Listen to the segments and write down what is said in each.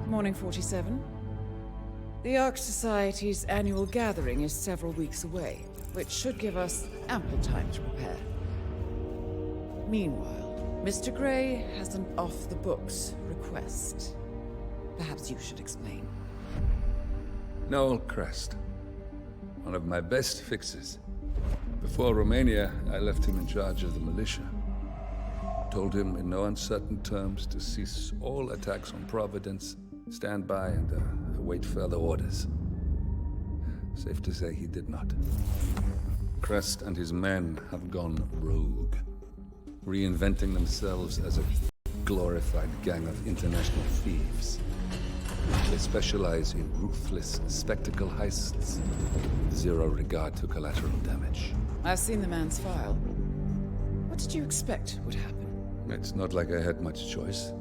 Morning, 47. The Ark Society's annual gathering is several weeks away, which should give us ample time to prepare. Meanwhile, Mr. Gray has an off-the-books request. Perhaps you should explain. Noel Crest. One of my best fixes. Before Romania, I left him in charge of the militia. Told him in no uncertain terms to cease all attacks on Providence, stand by and await further orders. Safe to say he did not. Crest and his men have gone rogue, reinventing themselves as a glorified gang of international thieves. They specialize in ruthless spectacle heists, with zero regard to collateral damage. I've seen the man's file. What did you expect would happen? It's not like I had much choice,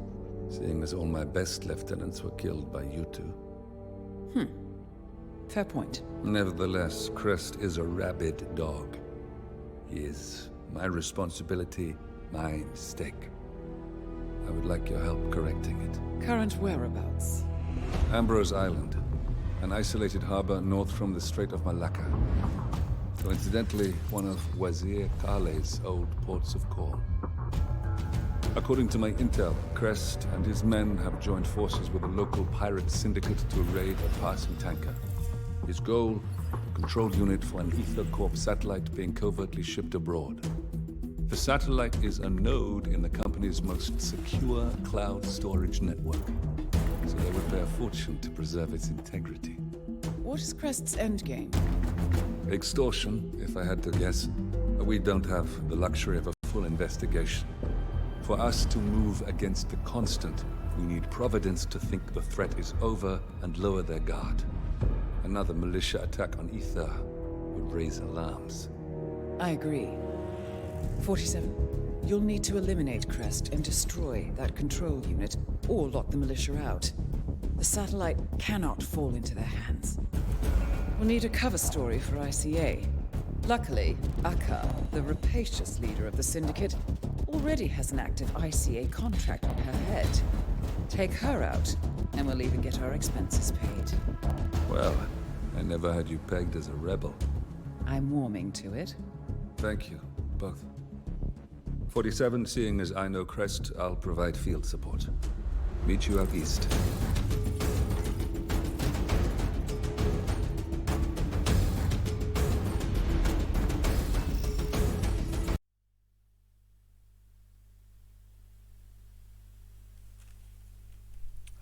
seeing as all my best lieutenants were killed by you two. Fair point. Nevertheless, Crest is a rabid dog. He is my responsibility, my mistake. I would like your help correcting it. Current whereabouts? Ambrose Island, an isolated harbor north from the Strait of Malacca. Coincidentally, one of Wazir Kale's old ports of call. According to my intel, Crest and his men have joined forces with a local pirate syndicate to raid a passing tanker. His goal, a control unit for an Ether Corp satellite being covertly shipped abroad. The satellite is a node in the company's most secure cloud storage network, so they would pay a fortune to preserve its integrity. What is Crest's endgame? Extortion, if I had to guess. We don't have the luxury of a full investigation. For us to move against the constant, we need Providence to think the threat is over and lower their guard. Another militia attack on Ether would raise alarms. I agree. 47. You'll need to eliminate Crest and destroy that control unit, or lock the militia out. The satellite cannot fall into their hands. We'll need a cover story for ICA. Luckily, Akka, the rapacious leader of the syndicate, already has an active ICA contract on her head. Take her out, and we'll even get our expenses paid. Well, I never had you pegged as a rebel. I'm warming to it. Thank you, both. 47, seeing as I know Crest, I'll provide field support. Meet you out east.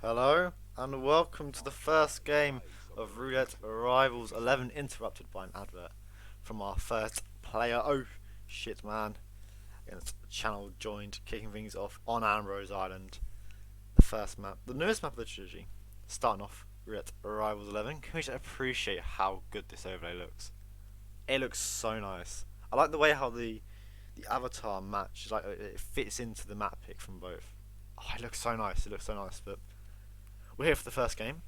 Hello, and welcome to the first game of Roulette Rivals 11, interrupted by an advert from our first player, OhShitMan, against ChannelJoined, kicking things off on Ambrose Island. The first map, the newest map of the trilogy, starting off Roulette Rivals 11. Can we just appreciate how good this overlay looks? It looks so nice. I like the way how the avatar matches, like it fits into the map pick from both. Oh, it looks so nice, but we're here for the first game,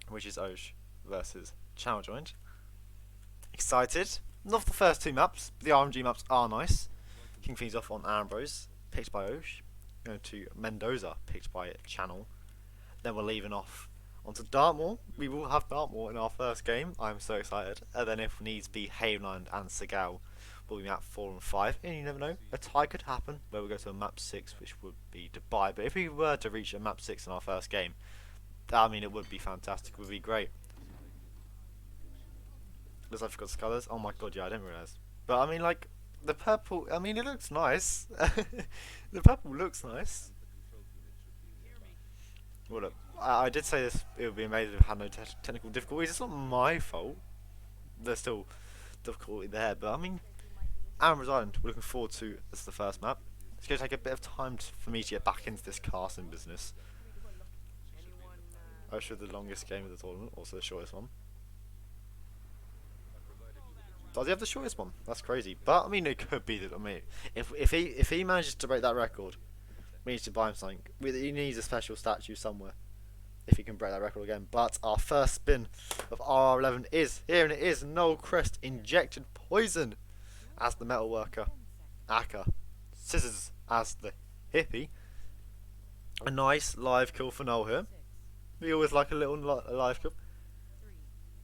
which is OhSh versus ChannelJoined. Excited. Not for the first two maps, but the RMG maps are nice. Kicking things off on Ambrose, picked by OhSh. Going to Mendoza, picked by Channel. Then we're leaving off onto Dartmoor. We will have Dartmoor in our first game. I'm so excited. And then if needs be, Havenland and Segal will be map 4 and 5. And you never know, a tie could happen where we go to a map 6, which would be Dubai. But if we were to reach a map 6 in our first game, I mean, it would be fantastic. It would be great. Looks like I've got colours. Oh my god, yeah, I didn't realise. But I mean, like, the purple, I mean, it looks nice. The purple looks nice. Well, look, I did say this, it would be amazing if it had no technical difficulties. It's not my fault. There's still difficulty there, but I mean, Amber's Island, we're looking forward to as the first map. It's going to take a bit of time for me to get back into this casting business. I showed the longest game of the tournament, also the shortest one. Does he have the shortest one? That's crazy. But I mean, it could be that. I mean, if he manages to break that record, we need to buy him something. He needs a special statue somewhere if he can break that record again. But our first spin of RR11 is here, and it is Noel Crest injected poison as the metal worker, Akka, scissors as the hippie. A nice live kill for Noel here. We always like a little live kill.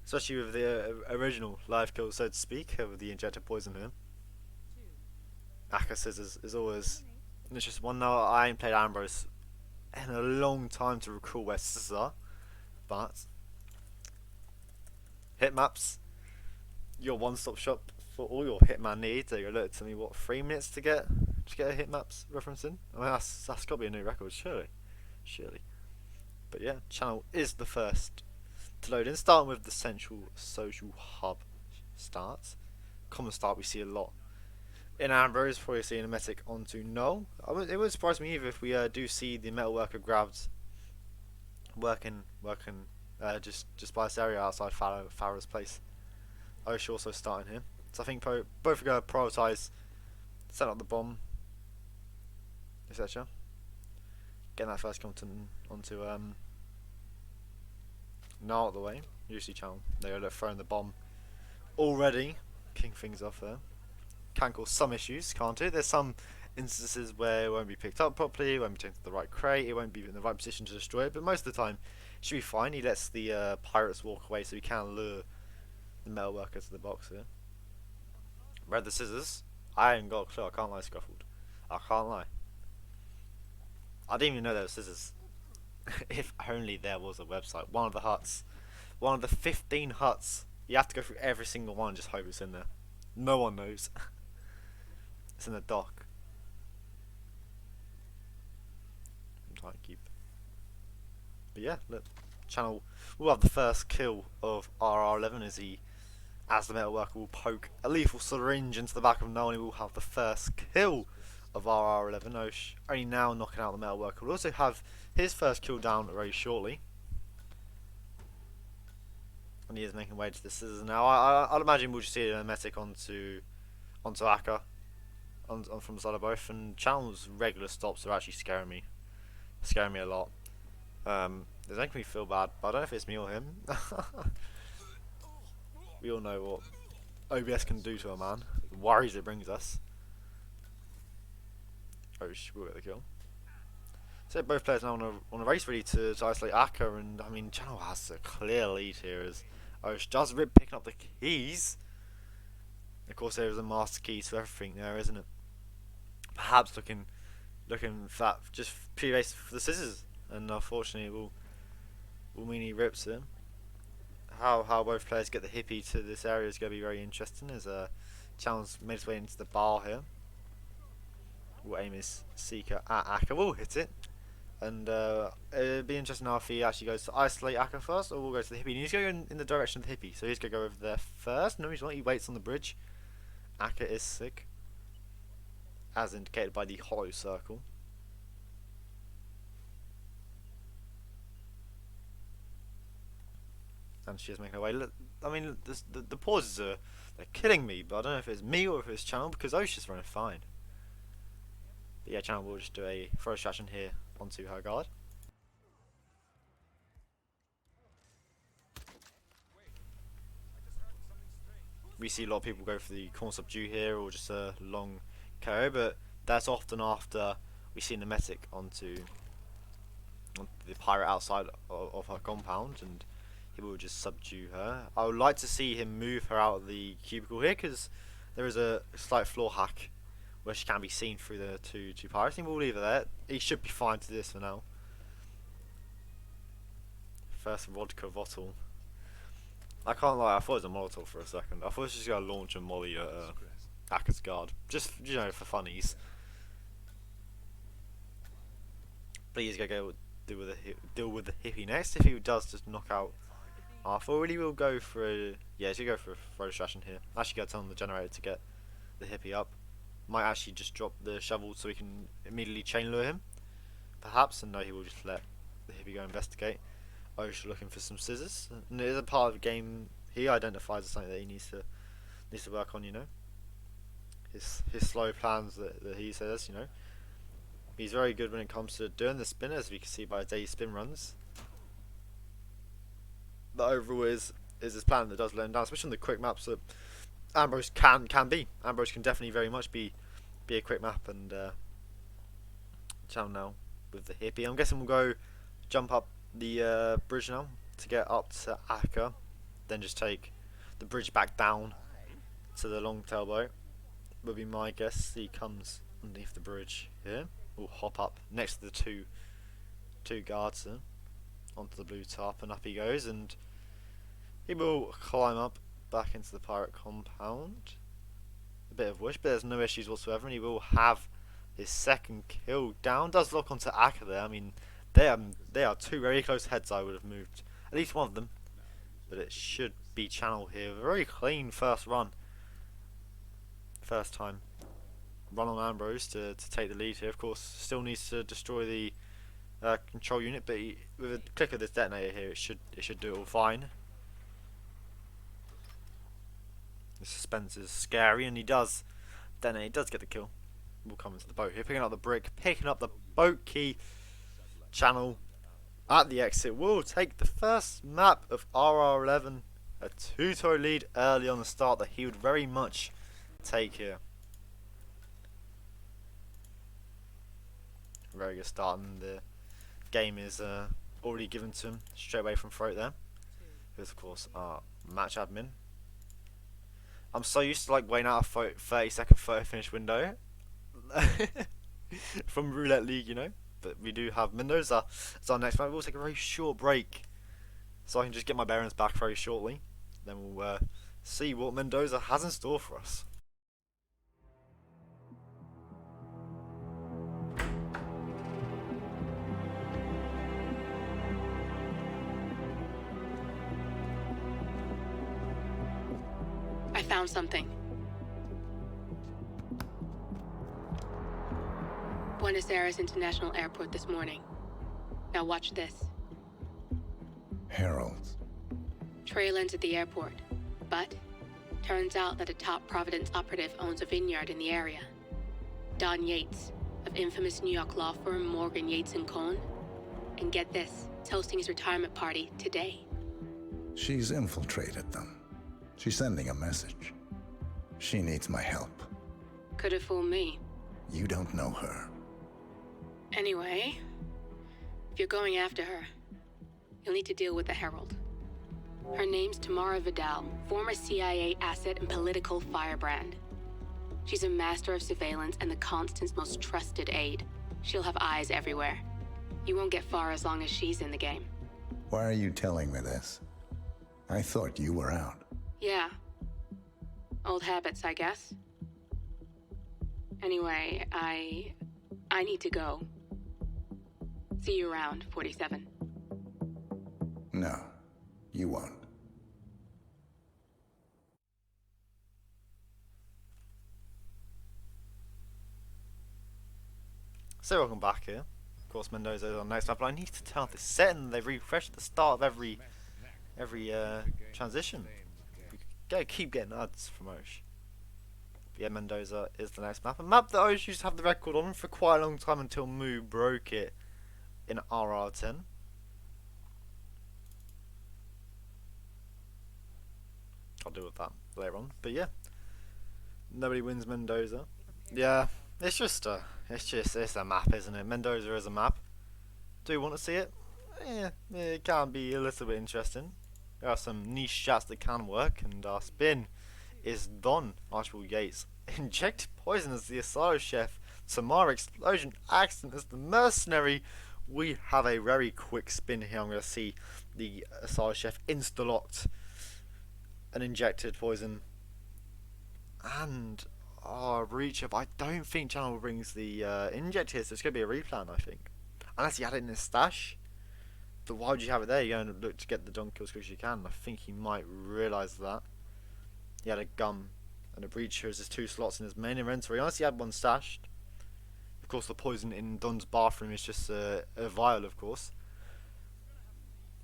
Especially with the original live kill, so to speak, with the injected poison here. Akka scissors is always... It's just one now. I ain't played Ambrose in a long time to recall where scissors are. But... hit maps. Your one-stop shop for all your Hitman needs. So you're to me, what, 3 minutes to get a hit maps reference in? I mean, that's got to be a new record, surely. But yeah, channel is the first to load in, starting with the central social hub starts. Common start we see a lot in Ambrose, probably seeing a medic onto Null. It would surprise me either if we do see the metalworker grabbed working just by this area outside Farrah's place. OhShitMan also starting here, so I think both are going to prioritise setting up the bomb, etc. Getting that first content onto Null out of the way. Usually channel, they're throwing the bomb already, kicking things off there. Can cause some issues, can't it? There's some instances where it won't be picked up properly, it won't be taken to the right crate, it won't be in the right position to destroy it, but most of the time it should be fine. He lets the pirates walk away so he can lure the metalworker to the box here. Read the scissors. I ain't got a clue, I can't lie, Scuffled. I can't lie. I didn't even know there were scissors. If only there was a website. One of the huts. One of the 15 huts. You have to go through every single one and just hope it's in there. No one knows. It's in the dock. I'm trying to keep. But yeah, look. Channel will have the first kill of RR11 as the metalworker will poke a lethal syringe into the back of Noel, and he will have the first kill of RR11. OhShitMan only now knocking out the metalworker. Will also have his first kill down very shortly. And he is making way to the scissors now. I'd imagine we'll just see a medic onto Akka from the side of both. And Channel's regular stops are actually scaring me a lot. They're making me feel bad, but I don't know if it's me or him. We all know what OBS can do to a man. The worries it brings us. OhShitMan will get the kill. So both players now on a race really to isolate Akka, and I mean Channel has a clear lead here as OhShitMan does rip picking up the keys. Of course there is a master key to everything there, isn't it? Perhaps looking for that just pure base for the scissors, and unfortunately it will mean he rips it. How both players get the hippie to this area is going to be very interesting as Channel's made his way into the bar here. We'll aim his seeker at Akka, we'll hit it. And it'd be interesting now if he actually goes to isolate Akka first, or we'll go to the hippie. And he's going in the direction of the hippie, so he's going to go over there first. No, he's not, he waits on the bridge. Akka is sick, as indicated by the hollow circle. And she's making her way. Look, I mean, the pauses they're killing me, but I don't know if it's me or if it's Channel, because OhShitMan's running fine. But yeah, Channel will just do a throw distraction here onto her guard. We see a lot of people go for the corner subdue here, or just a long KO, but that's often after we see the medic onto the pirate outside of her compound, and he will just subdue her. I would like to see him move her out of the cubicle here, because there is a slight floor hack where she can be seen through the two pirates. We'll leave her there. He should be fine to this for now. First vodka bottle. I can't lie, I thought it was a Molotov for a second. I thought it was just going to launch a molly at Hacker's guard. Just, you know, for funnies. Please go deal with the hippie next. If he does just knock out Arthur, really will go for a... Yeah, he's going to go for a throw distraction here. Actually go on the generator to get the hippie up. Might actually just drop the shovel so we can immediately chain lure him. Perhaps, and no, he will just let the hippie go investigate. OhShit looking for some scissors, and it is a part of the game he identifies as something that he needs to work on. You know, his slow plans that he says. You know, he's very good when it comes to doing the spin, as we can see by his daily spin runs. The overall is his plan that does let him down, especially on the quick maps that Ambrose can be. Ambrose can definitely very much be a quick map, and channel now with the hippie. I'm guessing we'll go jump up the bridge now to get up to Akka, then just take the bridge back down to the long tail boat. Would be my guess. He comes underneath the bridge here. We'll hop up next to the two guards there, onto the blue tarp, and up he goes, and he will climb up back into the pirate compound. A bit of wish, but there's no issues whatsoever, and he will have his second kill down. Does lock onto Akka there. I mean, they are two very close heads. I would have moved at least one of them, but it should be channel here. Very clean first run. First time run on Ambrose to take the lead here. Of course, still needs to destroy the control unit, but with a click of this detonator here, it should do it all fine. The suspense is scary, and he does detonate. He does get the kill. We'll come into the boat here, picking up the brick, picking up the boat key. Channel at the exit will take the first map of RR11, a 2-toy lead early on the start that he would very much take here. Very good start, and the game is already given to him straight away from throat there. Here's of course our match admin. I'm so used to like waiting out a 30-second photo finish window from Roulette League, you know. But we do have Mendoza as our next map. We'll take a very short break, so I can just get my bearings back very shortly. Then we'll see what Mendoza has in store for us. I found something. Buenos Aires International Airport this morning. Now watch this. Heralds. Trail ends at the airport, but turns out that a top Providence operative owns a vineyard in the area. Don Yates, of infamous New York law firm Morgan, Yates & Cohn. And get this, is hosting his retirement party today. She's infiltrated them. She's sending a message. She needs my help. Could have fooled me. You don't know her. Anyway, if you're going after her, you'll need to deal with the Herald. Her name's Tamara Vidal, former CIA asset and political firebrand. She's a master of surveillance and the Constant's most trusted aide. She'll have eyes everywhere. You won't get far as long as she's in the game. Why are you telling me this? I thought you were out. Yeah. Old habits, I guess. Anyway, I need to go. See you around, 47. No, you won't. So welcome back here. Of course, Mendoza is on next map, but I need to turn off the setting. They've refreshed at the start of every transition. We gotta keep getting ads from OhShit. Yeah, Mendoza is the next map. A map that OhShit used to have the record on for quite a long time until Moo broke it in RR10. I'll deal with that later on. But yeah, nobody wins Mendoza. Yeah, it's a map, isn't it? Mendoza is a map. Do you want to see it? Yeah, it can be a little bit interesting. There are some niche shots that can work, and our spin is Don Archibald Yates. Injected poison as the Asylum chef. Tamara explosion accident as the mercenary. We have a very quick spin here. I'm going to see the Asylum chef insta-locked an injected poison. And Breach Up. I don't think Channel brings the inject here, so it's going to be a replan, I think. Unless he had it in his stash. But why would you have it there? You're going to look to get the dunk kills as quick as you can. I think he might realise that. He had a gun and a breacher as his 2 slots in his main inventory. Unless he had one stashed. Of course, the poison in Don's bathroom is just a vial, of course.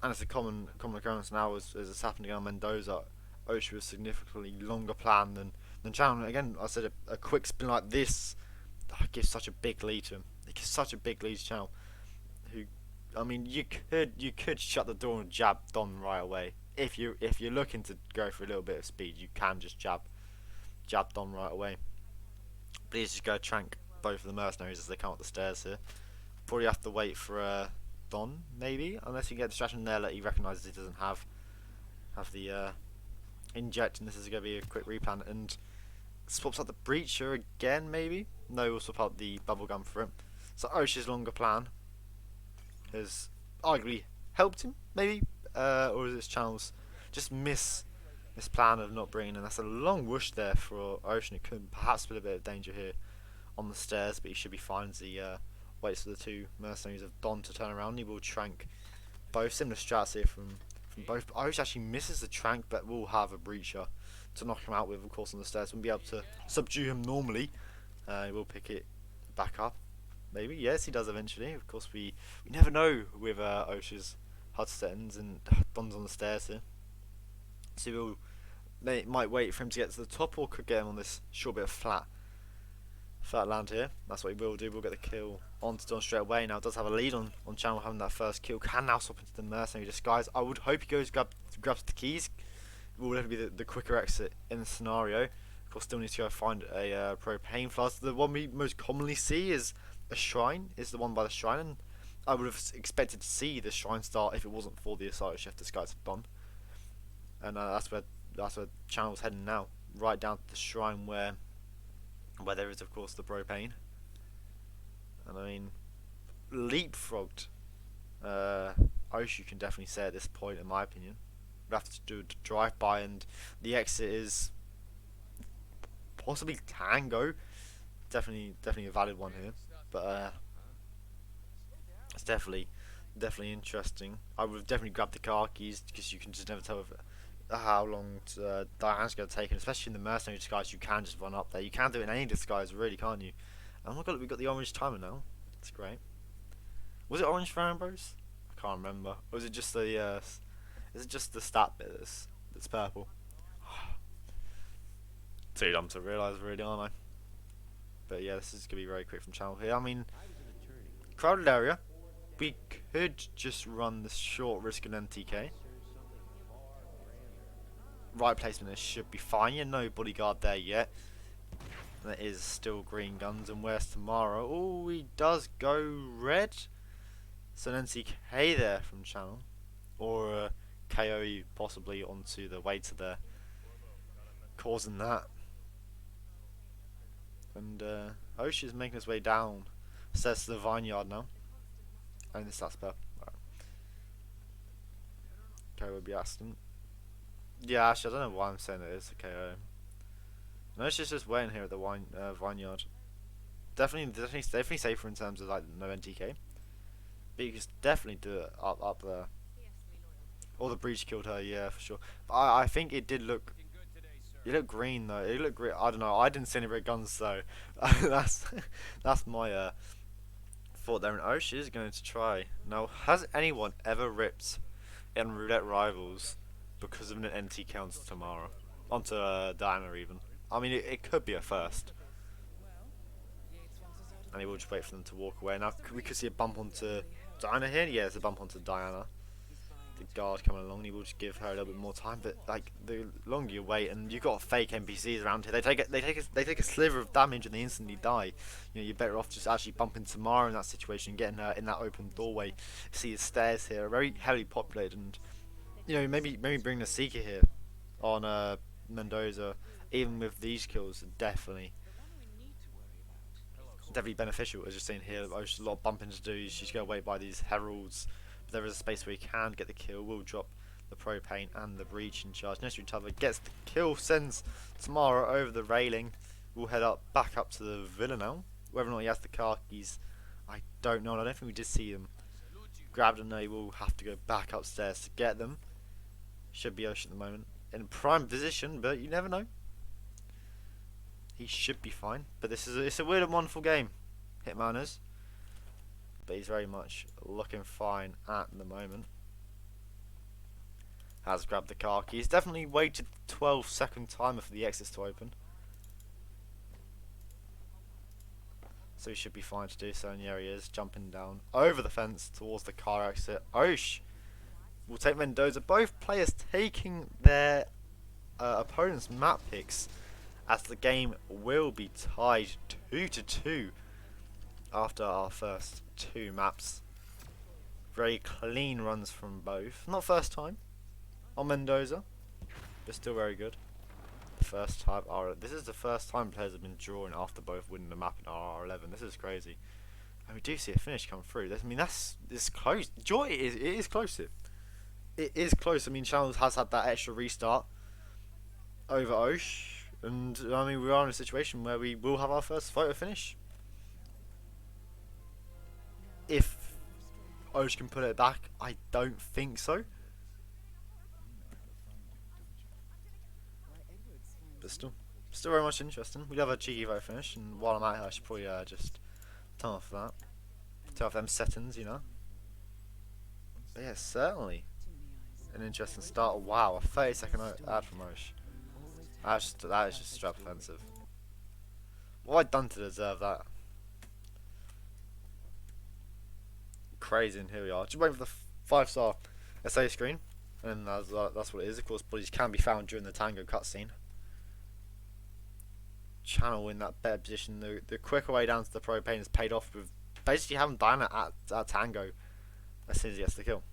And it's a common occurrence now as it's happening on Mendoza. OhShit was significantly longer plan than Channel. Again, I said a quick spin like this gives such a big lead to him. It gives such a big lead to Channel. Who, I mean, you could shut the door and jab Don right away. If you're looking to go for a little bit of speed, you can just jab Don right away. Please just go trank both of the mercenaries as they come up the stairs here. Probably have to wait for Don, maybe, unless you get a distraction there that he recognises he doesn't have the inject, and this is going to be a quick replan, and swaps out the breacher again, maybe. No, we'll swap out the bubblegum for him. So OhShit's longer plan has arguably helped him, maybe, or is this Channel's just miss plan of not bringing in? That's a long whoosh there for OhShit. It could perhaps be a bit of danger here on the stairs, but he should be fine as he waits for the 2 mercenaries of Don to turn around. He will trank both. Similar strats here from both. OhShit actually misses the trank, but will have a breacher to knock him out with, of course, on the stairs. Won't be able to subdue him normally. He will pick it back up. Maybe, yes, he does eventually. Of course, we never know with OhShit's HUD settings, and Don's on the stairs here. So they might wait for him to get to the top, or could get him on this short bit of flat land here. That's what he will do. We'll get the kill onto Don straight away. Now does have a lead on Channel having that first kill. Can now swap into the mercenary disguise. I would hope he goes grabs the keys. It will definitely be the quicker exit in the scenario. Of course, still needs to go find a propane flask. The one we most commonly see is a shrine. Is the one by the shrine, and I would have expected to see the shrine start if it wasn't for the Asylum chef disguise of Don. And that's where Channel's heading now, right down to the shrine where there is, of course, the propane. And I mean, leapfrogged. OhShit can definitely say at this point, in my opinion. We have to do a drive-by, and the exit is possibly Tango. Definitely a valid one here, but it's definitely interesting. I would have definitely grabbed the car keys, because you can just never tell how long Diana's going to take, and especially in the mercenary disguise, you can just run up there. You can do it in any disguise, really, can't you? Oh my god, we got the orange timer now. That's great. Was it orange for Ambrose? I can't remember. Or was it just the is it just the stat bit that's purple? Too dumb to realise, really, aren't I? But yeah, this is going to be very quick from Channel here. I mean, crowded area. We could just run the short risk and NTK. Right placement, this should be fine. Yeah, no bodyguard there yet. There is still green guns, and where's Tamara? Oh, he does go red. So an NCK there from Channel, or a KO possibly onto the waiter there, causing that. And OhShit is making his way down, says to the vineyard now, and this that's purple. Right. KO will be asking. Yeah, actually, I don't know why I'm saying it is a KO. No, it's just waiting here at the vineyard. Definitely safer in terms of like no NTK. But you can definitely do it up there. Or the breach killed her, yeah, for sure. But I think it did look. It looked green though. It looked green. I don't know. I didn't see any red guns though. that's my thought there. And OhShit is going to try. Now, has anyone ever ripped in Roulette Rivals because of an NT counts tomorrow onto Diana even? I mean, it could be a first. And he will just wait for them to walk away. Now we could see a bump onto Diana here. Yeah, there's a bump onto Diana. the guard coming along. He will just give her a little bit more time, but like the longer you wait, and you've got fake NPCs around here, they take a sliver of damage and they instantly die. You know, you're better off just actually bumping Tamara in that situation, getting her in that open doorway. See the stairs here are very heavily populated, and you know, maybe bring the Seeker here on Mendoza. Even with these kills, definitely beneficial. As you're seeing here, there's a lot of bumping to do. She's going to wait by these heralds. But there is a space where he can get the kill. Will drop the propane and the breach in charge. Necessary cover gets the kill, sends Tamara over the railing. We'll head back up to the villa now. Whether or not he has the car keys, I don't know. I don't think we did see them grab them. No, he will have to go back upstairs to get them. Should be Osh at the moment in prime position, but you never know. He should be fine, but it's a weird and wonderful game, Hitman is. But he's very much looking fine at the moment. Has grabbed the car key. He's definitely waited 12-second timer for the exits to open. So he should be fine to do so, and here he is, jumping down over the fence towards the car exit. Osh will take Mendoza. Both players taking their opponent's map picks, as the game will be tied 2-2 after our first two maps. Very clean runs from both. Not first time on Mendoza, but still very good. The first time, this is the first time players have been drawing after both winning the map in R11. This is crazy, and we do see a finish come through. I mean, it's close. Joy it is close. It is close. I mean, Channels has had that extra restart over Osh. And I mean, we are in a situation where we will have our first photo finish. If Osh can put it back, I don't think so. But still very much interesting. We'd have a cheeky photo finish, and while I'm at here, I should probably just turn off that. Turn off them settings, you know. But yeah, certainly an interesting start. Wow, a 30-second ad from Osh. That is just straight offensive. What have I done to deserve that? Crazy, and here we are. Just waiting for the 5-star SA screen, and that's what it is. Of course, bodies can be found during the Tango cutscene. Channel in that better position. The quicker way down to the propane has paid off with basically having done it at Tango as soon as he gets the kill.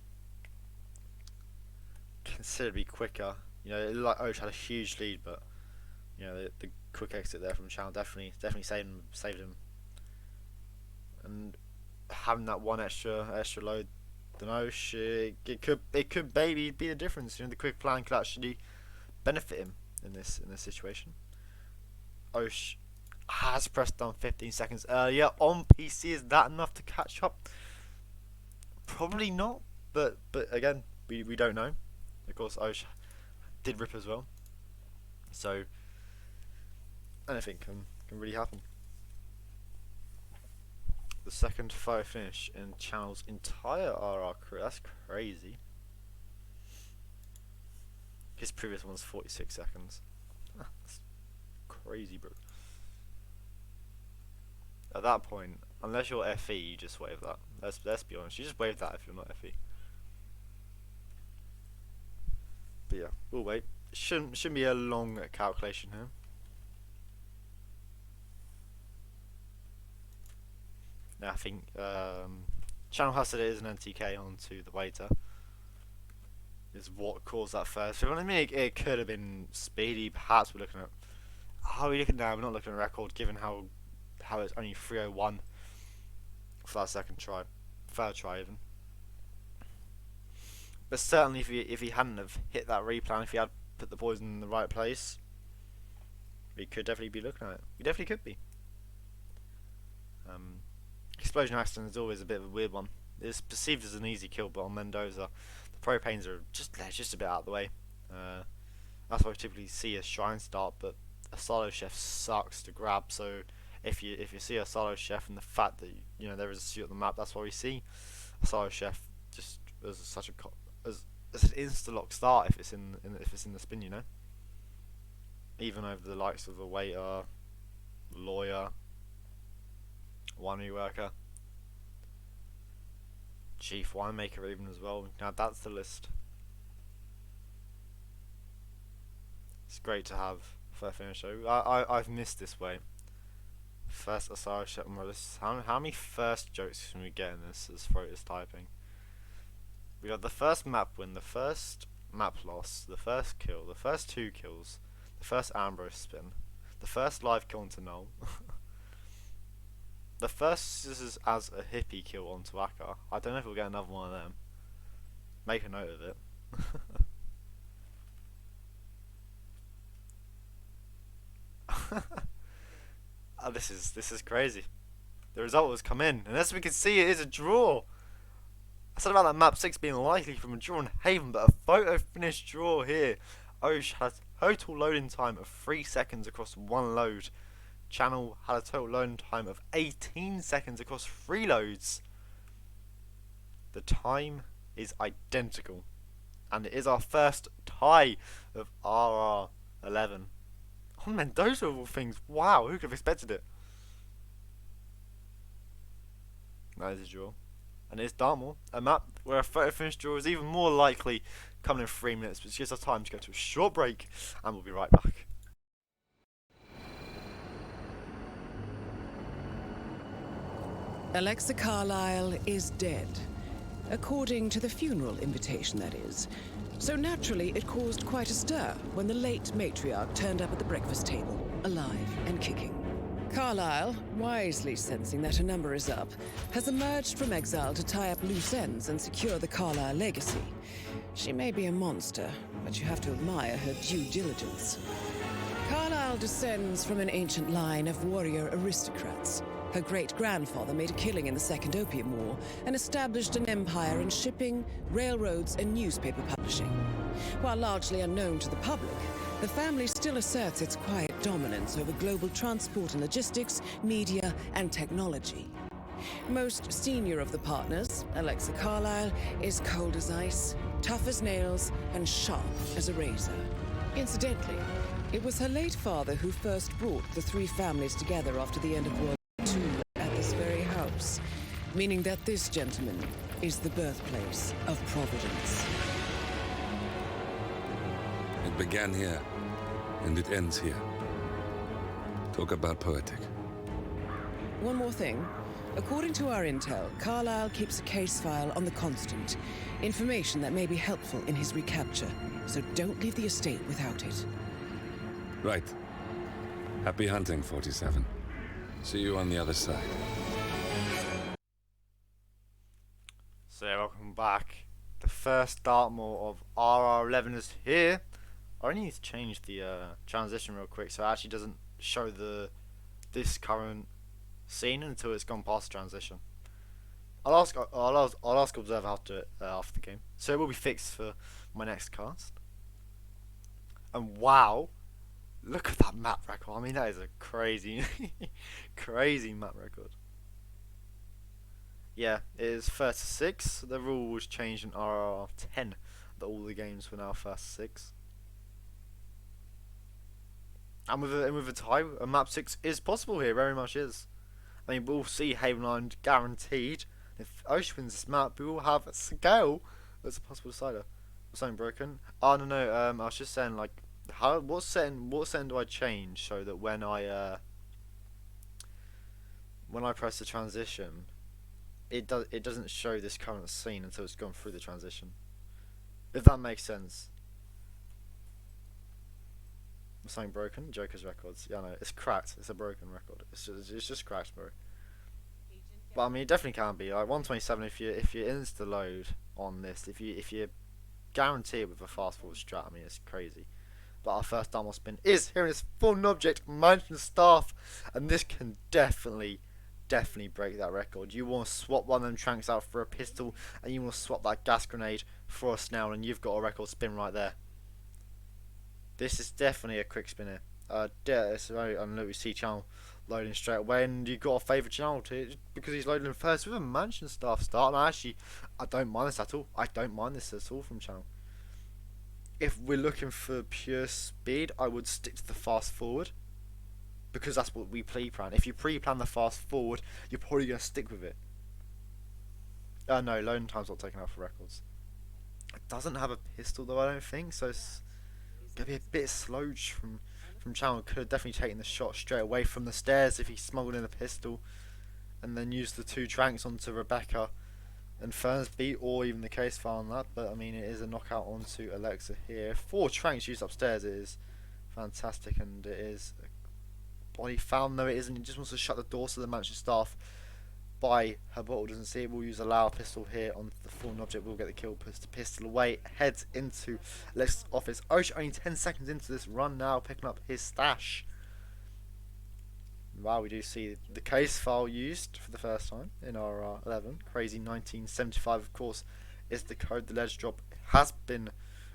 Considerably quicker. You know, like Osh had a huge lead, but you know the quick exit there from Channel definitely saved him. And having that one extra load than Osh, it could maybe be the difference. You know, the quick plan could actually benefit him in this situation. Osh has pressed down 15 seconds earlier on PC. Is that enough to catch up? Probably not, but again, we don't know. Of course, Osh did rip as well, so anything can really happen. The second photo finish in Channel's entire RR career. That's crazy. His previous one's 46 seconds. That's crazy, bro. At that point, unless you're FE, you just wave that. Let's be honest, you just wave that if you're not FE. But yeah, we'll wait. Shouldn't be a long calculation here. Now I think Channel has said it is an NTK onto the waiter. Is what caused that first. I mean, it could have been speedy. Perhaps we're looking at. How are we looking now? We're not looking at a record, given how it's only 3:01 for that second try, third try even. But certainly, if he hadn't have hit that replan, if he had put the poison in the right place, we could definitely be looking at it. We definitely could be. Explosion accident is always a bit of a weird one. It's perceived as an easy kill, but on Mendoza, the propanes are just a bit out of the way. That's why we typically see a shrine start, but a solo chef sucks to grab. So if you see a solo chef, and the fact that you know there is a suit on the map, that's why we see a solo chef just as such as an insta-lock start if it's in the spin, you know. Even over the likes of a waiter, lawyer, winery worker. chief winemaker even as well. Now that's the list. It's great to have for a finish show. I've missed this way. First Asara Shetman. How many first jokes can we get in this as Throat is typing? We got the first map win, the first map loss, the first kill, the first 2 kills, the first Ambrose spin, the first live kill onto Null, the first scissors as a hippie kill onto Akka. I don't know if we'll get another one of them. Make a note of it. Oh, this is crazy. The result has come in, and as we can see, it is a draw. I said about that map 6 being likely from a draw in Haven, but a photo finish draw here. OhShit has total loading time of 3 seconds across 1 load. Channel had a total loading time of 18 seconds across 3 loads. The time is identical, and it is our first tie of RR11. Oh man, those are all things. Wow, who could have expected it? That is a draw. And it's Dartmoor, a map where a photo finish draw is even more likely coming in 3 minutes, which gives us time to go to a short break, and we'll be right back. Alexa Carlyle is dead. According to the funeral invitation, that is. So naturally, it caused quite a stir when the late matriarch turned up at the breakfast table, alive and kicking. Carlyle, wisely sensing that her number is up, has emerged from exile to tie up loose ends and secure the Carlyle legacy. She may be a monster, but you have to admire her due diligence. Carlyle descends from an ancient line of warrior aristocrats. Her great-grandfather made a killing in the Second Opium War and established an empire in shipping, railroads, and newspaper publishing. While largely unknown to the public, the family still asserts its quiet dominance over global transport and logistics, media, and technology. Most senior of the partners, Alexa Carlyle, is cold as ice, tough as nails, and sharp as a razor. Incidentally, it was her late father who first brought the 3 families together after the end of World War II at this very house, meaning that this gentleman is the birthplace of Providence. It began here, and it ends here. Talk about poetic. One more thing. According to our intel, Carlyle keeps a case file on the Constant. Information that may be helpful in his recapture, so don't leave the estate without it. Right. Happy hunting, 47. See you on the other side. So yeah, welcome back. The first Dartmoor of RR11 is here. I need to change the transition real quick so it actually doesn't show this current scene until it's gone past the transition. I'll ask Observer how to do it after the game, so it will be fixed for my next cast. And wow, look at that map record. I mean, that is a crazy, crazy map record. Yeah, it is 36. The rule was changed in RR10 that all the games were now 36. And with a tie, a map 6 is possible here, very much is. I mean, we'll see Haven Island guaranteed. If OhShit wins this map, we will have a scale as a possible decider. Was something broken? Oh no, I was just saying, like, what setting do I change so that when I press the transition, it doesn't show this current scene until it's gone through the transition. If that makes sense. Was something broken? Joker's records. Yeah, no, it's cracked. It's a broken record. It's just cracked, bro. But I mean, it definitely can be like 127 if you insta load on this. If you guarantee it with a fast forward strat, I mean, it's crazy. But our first Dartmoor spin is here in its full object management staff, and this can definitely break that record. You want to swap one of them tranks out for a pistol, and you want to swap that gas grenade for a snail, and you've got a record spin right there. This is definitely a quick spinner. Yeah, it's very unlucky. See channel loading straight away, and you got a favourite channel to because he's loading first with a mansion staff start. And I don't mind this at all. I don't mind this at all from channel. If we're looking for pure speed, I would stick to the fast forward because that's what we pre-plan. If you pre-plan the fast forward, you're probably gonna stick with it. No, loan time's not taken out for records. It doesn't have a pistol though, I don't think, so it's gonna be a bit slow from Channel. Could have definitely taken the shot straight away from the stairs if he smuggled in a pistol and then used the 2 tranks onto Rebecca and Fernsby, or even the case file on that. But I mean, it is a knockout onto Alexa here. 4 tranks used upstairs. It is fantastic, and it is a body found. No, it isn't. He just wants to shut the door so the mansion staff by her bottle doesn't see it. We'll use a loud pistol here on the fallen object. We'll get the kill, puts the pistol away, heads into Alexa's office. OhShit only 10 seconds into this run now, picking up his stash. Wow, we do see the case file used for the first time in our 11. Crazy 1975, of course, is the code. The ledge drop has been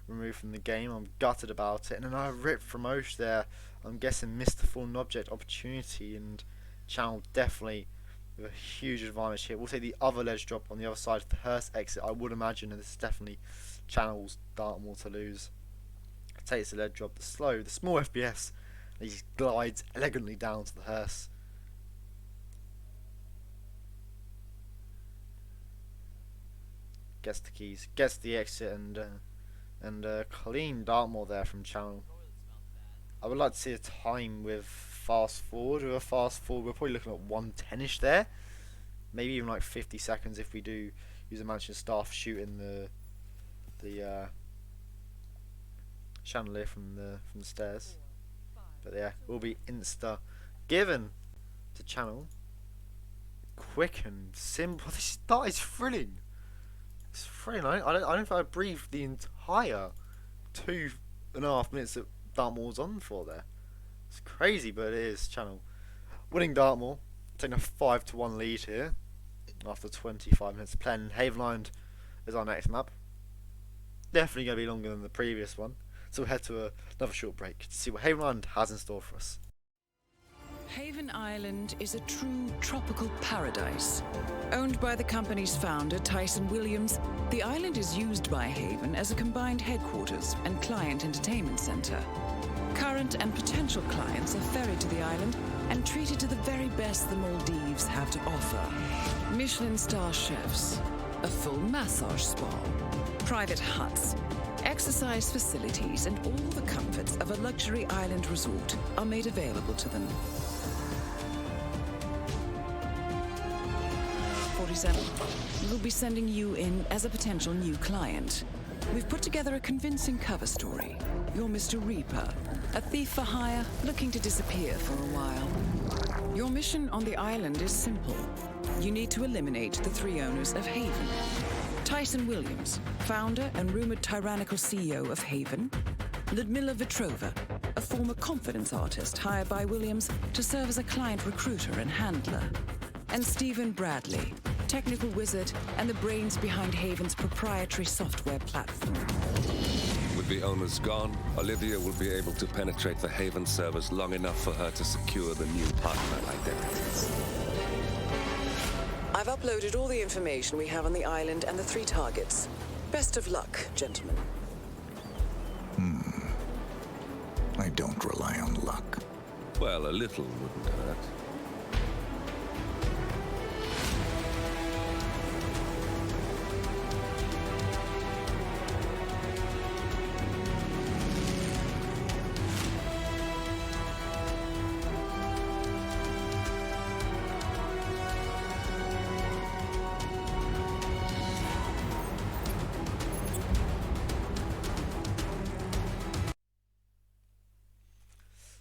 removed from the game. I'm gutted about it. And another rip from OhShit there. I'm guessing missed the fallen object opportunity, and Channel definitely with a huge advantage here. We'll take the other ledge drop on the other side of the Hearst exit. I would imagine, and this is definitely Channel's Dartmoor to lose. Takes the ledge drop, the small FPS. He just glides elegantly down to the hearse. Gets the keys, gets the exit, and clean Dartmoor there from Channel. I would like to see a time with fast forward. With a fast forward, we're probably looking at 110ish there. Maybe even like 50 seconds if we do use a mansion staff shooting the chandelier from the stairs. But yeah, will be insta given to Channel. Quick and simple. That is thrilling. It's thrilling. I don't know if I breathed the entire 2.5 minutes that Dartmoor's on for there. It's crazy, but it is Channel winning Dartmoor, taking a 5-1 lead here after 25 minutes of playing. Haven Island is our next map. Definitely going to be longer than the previous one. So we'll head to another short break to see what Haven Island has in store for us. Haven Island is a true tropical paradise. Owned by the company's founder, Tyson Williams, the island is used by Haven as a combined headquarters and client entertainment center. Current and potential clients are ferried to the island and treated to the very best the Maldives have to offer. Michelin star chefs, a full massage spa, private huts, exercise facilities, and all the comforts of a luxury island resort are made available to them. 47. We'll be sending you in as a potential new client. We've put together a convincing cover story. You're Mr. Reaper, a thief for hire looking to disappear for a while. Your mission on the island is simple. You need to eliminate the 3 owners of Haven. Tyson Williams, founder and rumored tyrannical CEO of Haven. Ludmila Vetrova, a former confidence artist hired by Williams to serve as a client recruiter and handler. And Stephen Bradley, technical wizard and the brains behind Haven's proprietary software platform. With the owners gone, Olivia will be able to penetrate the Haven servers long enough for her to secure the new partner identities. I've uploaded all the information we have on the island and the 3 targets. Best of luck, gentlemen. I don't rely on luck. Well, a little wouldn't hurt.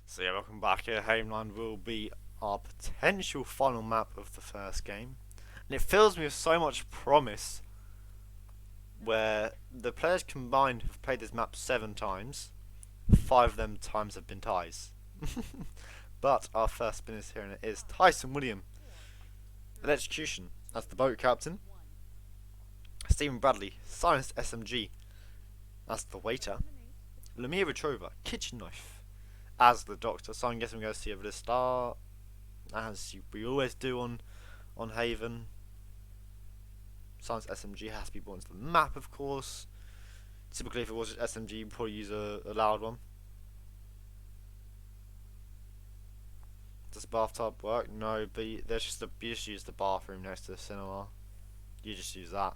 So yeah, welcome back here. Haven Island will be our potential final map of the first game. And it fills me with so much promise, where the players combined have played this map 7 times. 5 of them times have been ties. But our first spin is here, and it is Tyson William. Electrocution as the boat captain. Stephen Bradley, silenced SMG as the waiter. Lamia Vetrova, kitchen knife as the doctor. So I'm guessing we're going to see over the start, as we always do on Haven. Science SMG has to be brought into the map, of course. Typically, if it was just SMG, you'd probably use a loud one. Does bathtub work? No, but there's just you just use the bathroom next to the cinema. You just use that.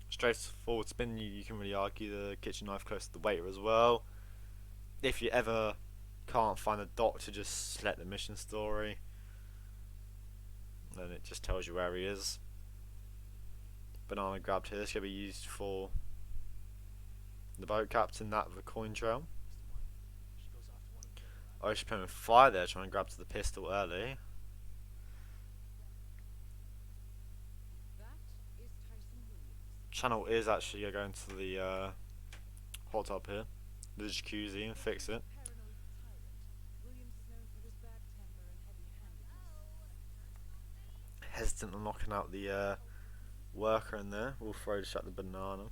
Straightforward spin. You can really argue the kitchen knife close to the waiter as well. If you ever can't find the doctor, just select the mission story. Then it just tells you where he is. Banana grabbed here. This could be used for the boat captain, that of the coin trail. Oh, she's playing with fire there, trying to grab to the pistol early. Channel is actually going to the hot tub here, the jacuzzi, and fix it. Hesitant on knocking out the worker in there. Will throw to shut the banana.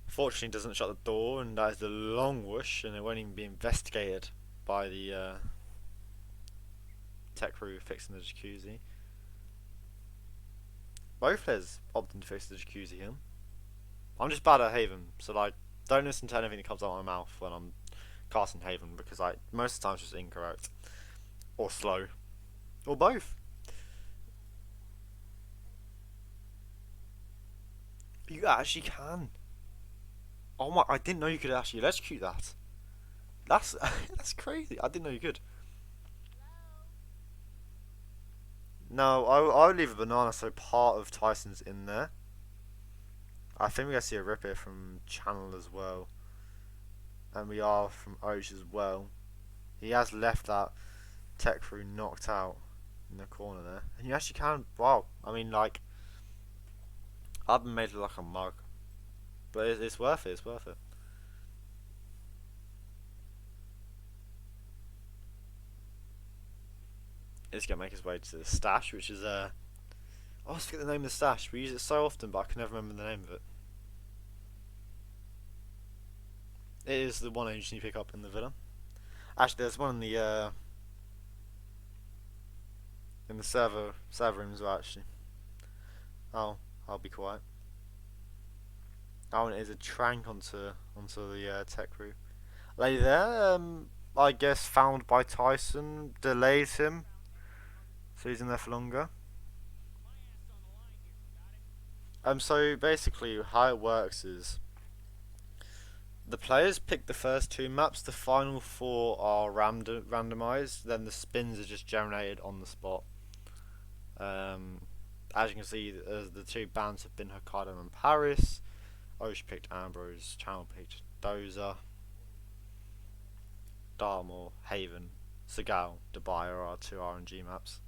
Fortunately, doesn't shut the door, and that is the long whoosh, and it won't even be investigated by the tech crew fixing the jacuzzi. Both players opting to fix the jacuzzi here. I'm just bad at Haven, so like, don't listen to anything that comes out of my mouth when I'm casting Haven, because like most of the time it's just incorrect, or slow, or both. You actually can. Oh my! I didn't know you could actually electrocute that. That's that's crazy. I didn't know you could. No, I would leave a banana so part of Tyson's in there. I think we're gonna see a rip here from Channel as well, and we are from Osh as well. He has left that tech crew knocked out in the corner there, and you actually can. Wow, I mean, like, I've been made like a mug, but it's worth it. It's worth it. He's gonna make his way to the stash, which is I always forget the name of the stash. We use it so often, but I can never remember the name of it. It is the one agency you pick up in the villa. Actually, there's one in the server room as well. Actually, I'll be quiet. Oh, and it is a trank onto the tech crew. Lady there, I guess found by Tyson, delays him, so he's in there for longer. So basically how it works is the players pick the first 2 maps, the final 4 are randomized, then the spins are just generated on the spot. As you can see, the 2 bands have been Hokkaido and Paris. Osh picked Ambrose, Channel picked Dozer, Dartmoor, Haven, Segal, Dubai are our 2 RNG maps.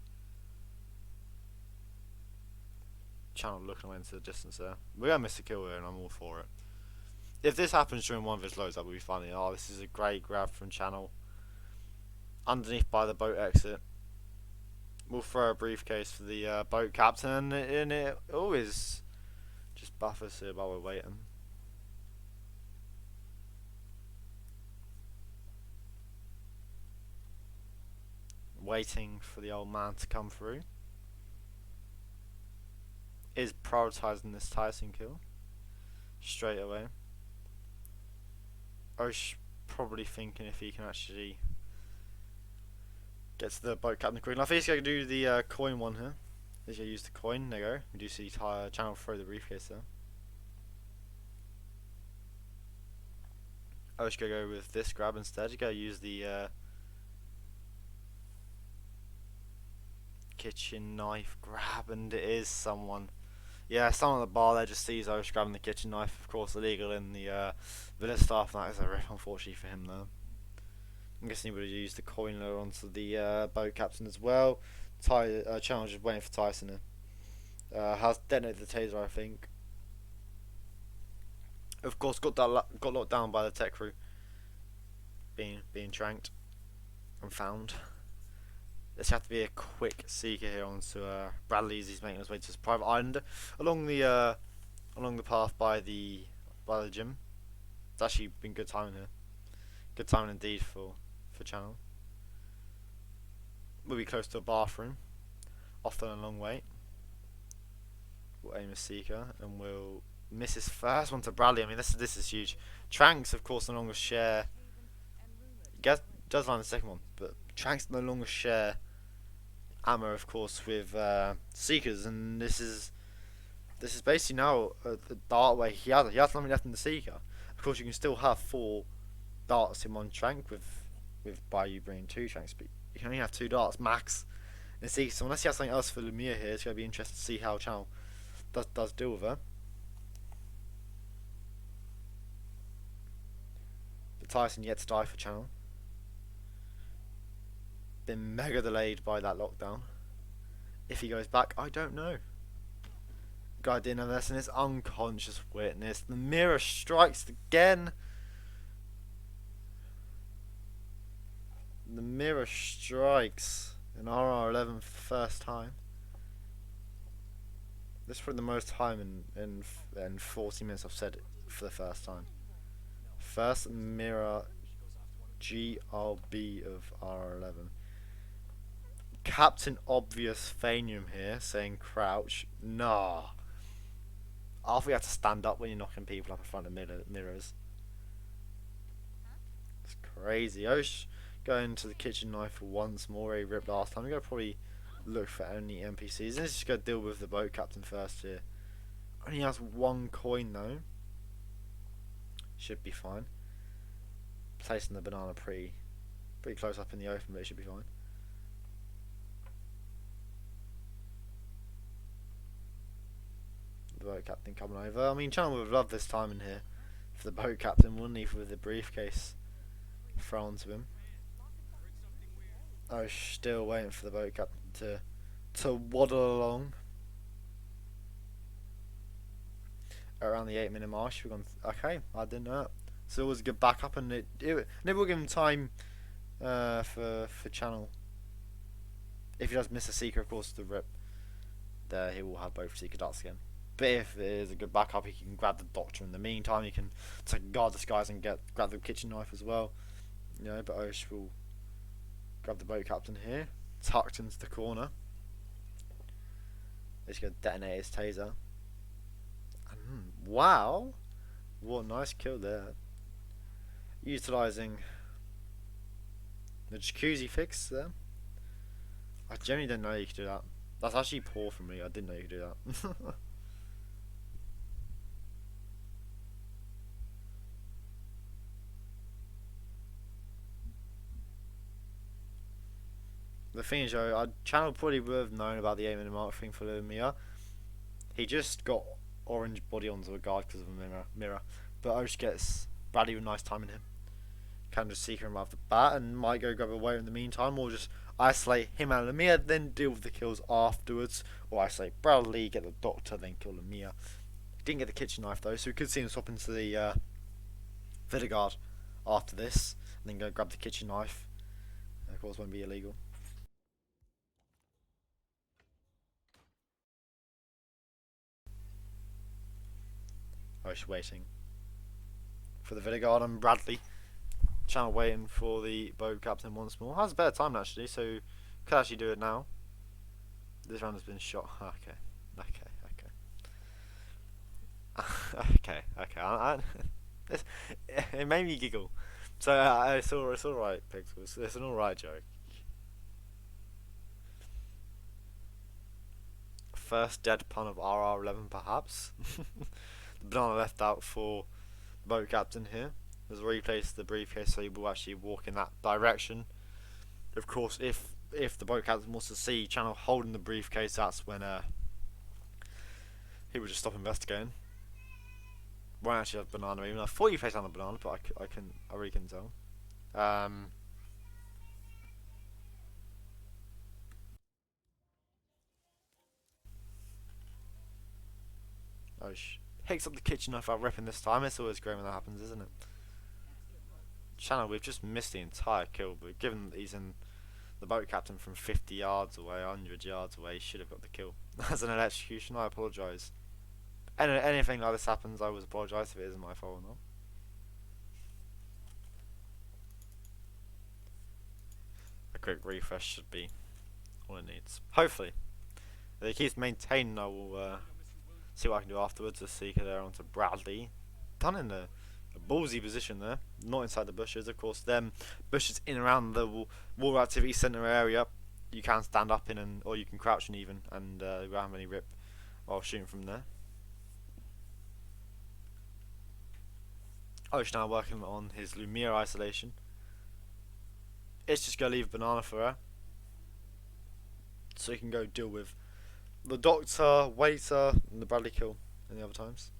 Channel looking away into the distance there. We're gonna miss a kill here, and I'm all for it. If this happens during one of his loads, that would be funny. Oh, this is a great grab from Channel. Underneath by the boat exit. We'll throw a briefcase for the boat captain, and it always just buffers here while we're waiting. Waiting for the old man to come through. Is prioritising this Tyson kill straight away. Osh probably thinking if he can actually get to the boat captain quick. I think he's going to do the coin one here. He's going to use the coin. There you go. We do see Channel throw the briefcase there. Osh going to go with this grab instead. He's going to use the kitchen knife grab, and it is someone. Yeah, someone at the bar there just sees Osh grabbing the kitchen knife. Of course, illegal in the villa staff. That is a rip, unfortunately for him, though. I'm guessing he would have used the coin lower onto the boat captain as well. Channel just waiting for Tyson here. Has detonated the taser, I think. Of course, got locked down by the tech crew. Being tranked and found. This have to be a quick seeker here onto Bradley's. He's making his way to his private island along the path by the gym. It's actually been good timing here. Good timing indeed for Channel. We'll be close to a bathroom. Often a long wait. We'll aim a seeker and we'll miss his first one to Bradley. I mean, this is huge. Tranks, of course, no longer share. Does land the second one, but Shanks no longer share ammo, of course, with Seekers, and this is basically now the dart way he has nothing left in the Seeker. Of course, you can still have 4 darts in one Shank by you bringing 2 Shanks, but you can only have 2 darts max in the Seeker. So unless he has something else for Lemire here, it's going to be interesting to see how Channel does deal with her. But Tyson yet to die for Channel. Been mega delayed by that lockdown. If he goes back, I don't know. Guy didn't have this, and it's unconscious witness. The mirror strikes again. The mirror strikes in RR11 for the first time. This is probably the most time in 40 minutes I've said it for the first time. First mirror GRB of RR11. Captain Obvious Fanium here saying crouch. Nah. I thought you had to stand up when you're knocking people up in front of mirrors. It's crazy. Osh going to the kitchen knife once more. He ripped last time. We're going to probably look for any NPCs. Let's just go deal with the boat captain first here. Only has 1 coin though. Should be fine. Placing the banana pretty close up in the open, but it should be fine. The boat captain coming over. I mean, Channel would have loved this time in here for the boat captain, wouldn't he, with the briefcase thrown to him. Oh, still waiting for the boat captain to waddle along. Around the 8-minute mark, we've gone. Okay, I didn't know that. So it was a good backup, and it will give him time for Channel. If he does miss a Seeker, of course, the rip there, he will have both Seeker darts again. But if it is a good backup, he can grab the Doctor in the meantime. He can guard the skies and grab the kitchen knife as well. You know, but Osh will grab the boat captain here, tucked into the corner. He's going to detonate his taser. And, wow, what a nice kill there. Utilising the jacuzzi fix there. I genuinely didn't know you could do that. That's actually poor from me. I didn't know you could do that. The thing is, though, Channel probably would have known about the 8-minute mark thing for Lumia. He just got orange body onto a guard because of a mirror. But Osh gets Bradley with nice timing him. Can just seek him off the bat and might go grab away in the meantime, or just isolate him and Lemire, then deal with the kills afterwards, or isolate Bradley, get the Doctor, then kill Lemire. Didn't get the kitchen knife though, so we could see him swap into the Videgard after this, and then go grab the kitchen knife. Of course, won't be illegal. I was waiting for the Videgard and Bradley. Channel waiting for the boat captain once more. Has a better time actually, so could actually do it now. This round has been shot. Okay. It made me giggle. So it's alright, Pixels. It's an alright joke. First dead pun of RR11 perhaps. The banana left out for the boat captain here. Has replaced the briefcase, so he will actually walk in that direction. Of course, if the boat captain wants to see Channel holding the briefcase, that's when he would just stop investigating. Won't actually have banana even. I thought you placed down the banana, but I really can tell. Oh, picks up the kitchen knife out ripping this time. It's always great when that happens, isn't it? Channel, we've just missed the entire kill, but given that he's in the boat captain from 50 yards away, 100 yards away, he should have got the kill. As an electrocution, I apologise. Anything like this happens, I always apologise if it isn't my fault or not. A quick refresh should be all it needs. Hopefully. If it keeps maintaining, I will see what I can do afterwards. To Seeker there onto Bradley. Done in the A ballsy position there, not inside the bushes. Of course, them bushes in around the war activity center area, you can stand up in and or you can crouch and even and grab any rip while shooting from there. Osh now working on his Lumiere isolation. It's just gonna leave a banana for her, so he can go deal with the Doctor, Waiter, and the Bradley kill in the other times.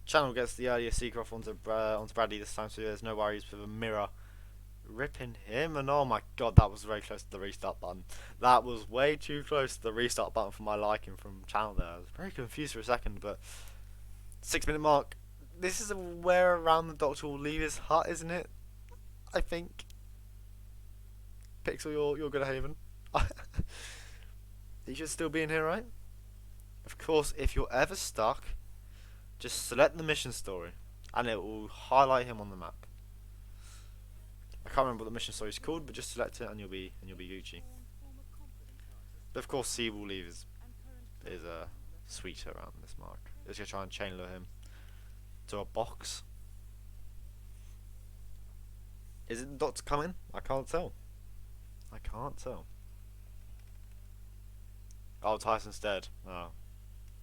Channel gets the earlier seeker off onto Bradley this time, so there's no worries with a mirror ripping him. And oh my god, that was very close to the restart button. That was way too close to the restart button for my liking from Channel there. I was very confused for a second, but 6-minute mark. This is where around the Doctor will leave his hut, isn't it? I think. Pixel, you're good at Haven. He should still be in here, right? Of course, if you're ever stuck, just select the mission story, and it will highlight him on the map. I can't remember what the mission story is called, but just select it, and you'll be Gucci. But of course, C will leave is sweeter around this mark. It's gonna try and chain lure him to a box. Is it the Doctor coming? I can't tell. I can't tell. Oh, Tyson's dead. Oh,